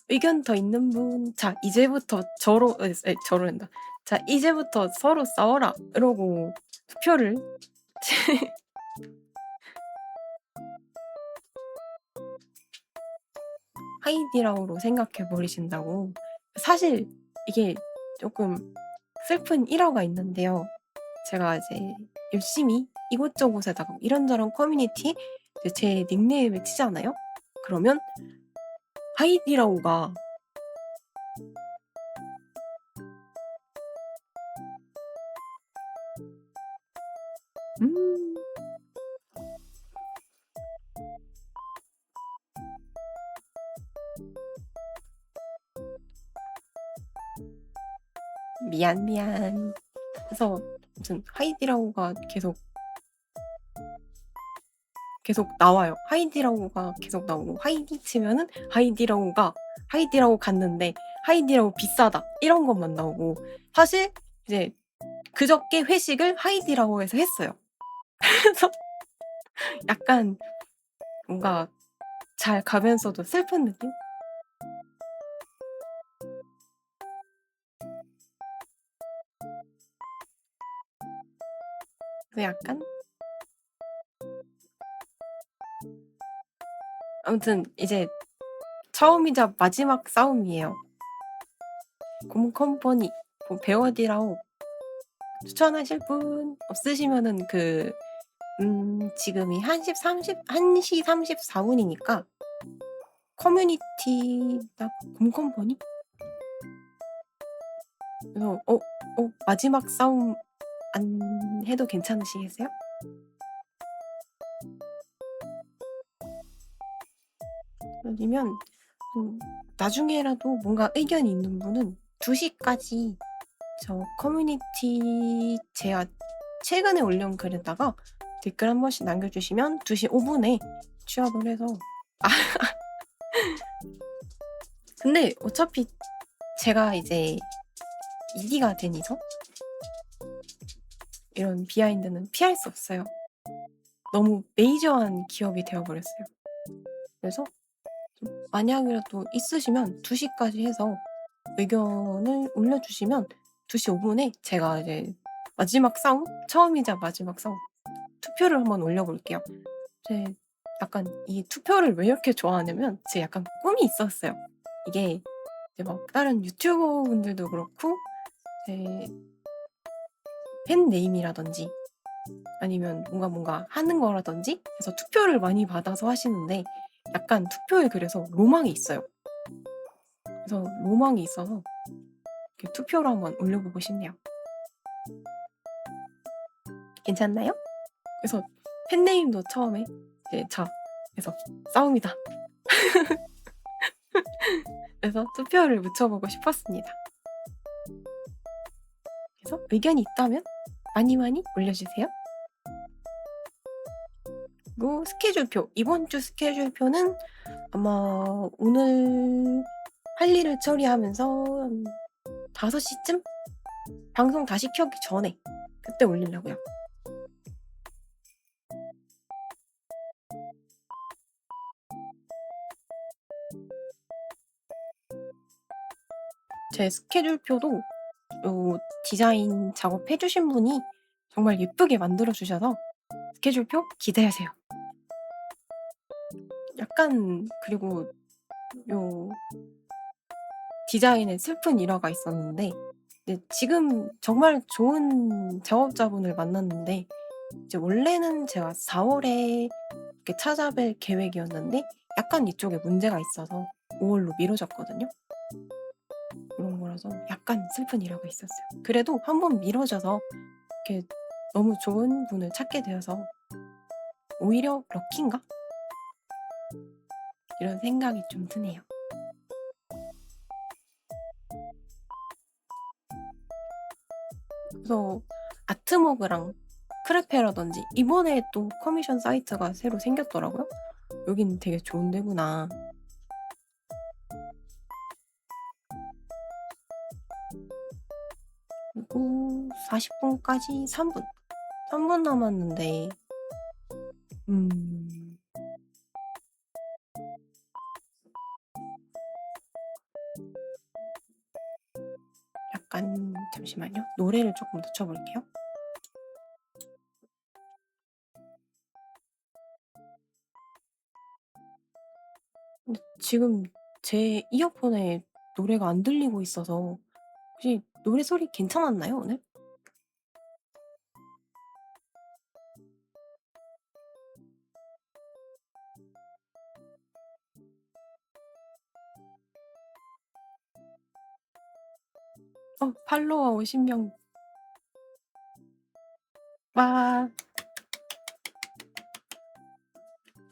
[SPEAKER 1] 의견 더 있는 분, 자, 이제부터 저로 한다. 자, 이제부터 서로 싸워라. 이러고 투표를. 하이디라오로 생각해 버리신다고. 사실 이게 조금 슬픈 일화가 있는데요. 제가 이제 열심히 이곳저곳에다가 이런저런 커뮤니티 제 닉네임을 치잖아요. 그러면 하이디라오가 음 미안. 그래서 무슨 하이디라오가 계속 나와요. 하이디라오가 계속 나오고, 하이디 치면은 하이디라오 갔는데 하이디라오 비싸다 이런 것만 나오고, 사실 이제 그저께 회식을 하이디라오에서 했어요. 그래서 약간 뭔가 잘 가면서도 슬픈 느낌? 그래서 약간 아무튼 이제 처음이자 마지막 싸움이에요. 곰컴퍼니 베어디라오 추천하실 분 없으시면은 지금이 1시 34분이니까 커뮤니티나 곰컴퍼니? 그래서 마지막 싸움 안 해도 괜찮으시겠어요? 아니면 나중에라도 뭔가 의견이 있는 분은 2시까지 저 커뮤니티 제가 최근에 올린 글에다가 댓글 한 번씩 남겨주시면 2시 5분에 취합을 해서 근데 어차피 제가 이제 ED가 된 이상 이런 비하인드는 피할 수 없어요. 너무 메이저한 기업이 되어버렸어요. 그래서 만약이라도 있으시면 2시까지 해서 의견을 올려주시면 2시 5분에 제가 이제 마지막 싸움, 처음이자 마지막 싸움 투표를 한번 올려볼게요. 제 약간 이 투표를 왜 이렇게 좋아하냐면 제 약간 꿈이 있었어요. 이게 이제 막 다른 유튜버 분들도 그렇고 제 팬네임이라든지 아니면 뭔가 하는 거라든지 해서 투표를 많이 받아서 하시는데, 약간 투표에 그래서 로망이 있어요. 그래서 로망이 있어서 이렇게 투표를 한번 올려보고 싶네요. 괜찮나요? 그래서 팬네임도 처음에 이제 그래서 싸움이다. 그래서 투표를 묻혀보고 싶었습니다. 그래서 의견이 있다면 많이 많이 올려주세요. 그리고 스케줄표, 이번 주 스케줄표는 아마 오늘 할 일을 처리하면서 5시쯤 방송 다시 켜기 전에 그때 올리려고요. 제 스케줄표도 요 디자인 작업해주신 분이 정말 예쁘게 만들어주셔서 스케줄표 기대하세요. 약간 그리고 요 디자인에 슬픈 일화가 있었는데 지금 정말 좋은 작업자분을 만났는데 이제 원래는 제가 4월에 이렇게 찾아뵐 계획이었는데 약간 이쪽에 문제가 있어서 5월로 미뤄졌거든요. 그런 거라서 약간 슬픈 일화가 있었어요. 그래도 한번 미뤄져서 이렇게 너무 좋은 분을 찾게 되어서 오히려 럭키인가? 이런 생각이 좀 드네요. 그래서 아트모그랑 크레페라든지 이번에 또 커미션 사이트가 새로 생겼더라고요. 여긴 되게 좋은 데구나. 그리고 40분까지 3분. 3분 남았는데 음... 약간 잠시만요. 노래를 조금 늦춰볼게요. 근데 지금 제 이어폰에 노래가 안 들리고 있어서 혹시 노래 소리 괜찮았나요, 오늘? 팔로워 50명. 와.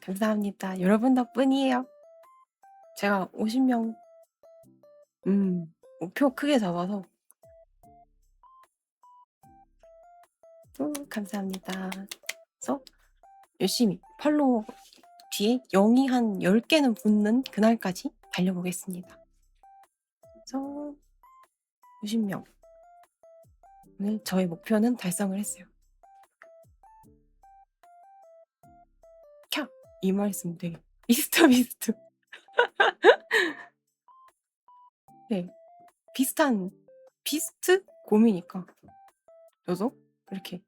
[SPEAKER 1] 감사합니다. 여러분 덕분이에요. 제가 50명 목표 크게 잡아서 감사합니다. 그래서 열심히 팔로워 뒤에 0이 한 10개는 붙는 그날까지 달려보겠습니다. 그래서 50명. 오늘 저의 목표는 달성을 했어요. 이 말씀 되게 비스트. 네, 비스트 곰이니까 저도 이렇게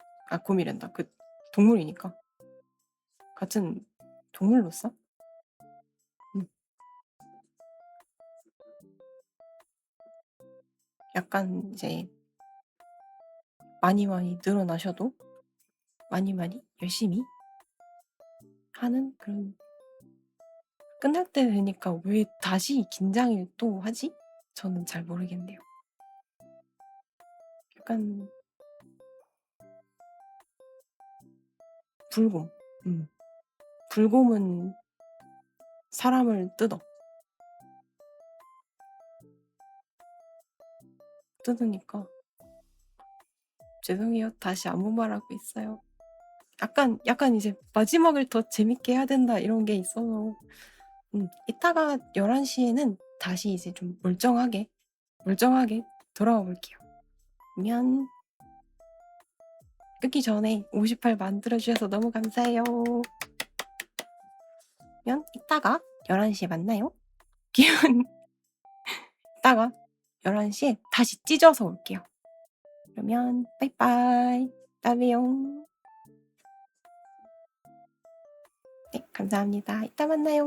[SPEAKER 1] 곰이란다. 그 동물이니까 같은 동물로서 약간 이제 많이 늘어나셔도 많이 열심히 하는 그런 끝날 때 되니까 왜 다시 긴장을 또 하지? 저는 잘 모르겠네요. 약간 불곰. 불곰은 사람을 뜯으니까 죄송해요. 다시 아무 말하고 있어요. 약간 이제 마지막을 더 재밌게 해야 된다 이런 게 있어서 이따가 11시에는 다시 이제 좀 멀쩡하게 돌아와 볼게요. 그러면 끊기 전에 58 만들어주셔서 너무 감사해요. 그러면 이따가 11시에 만나요. 이따가 11시에 다시 찢어서 올게요. 그러면 빠이빠이. 따봬요. 네, 감사합니다. 이따 만나요.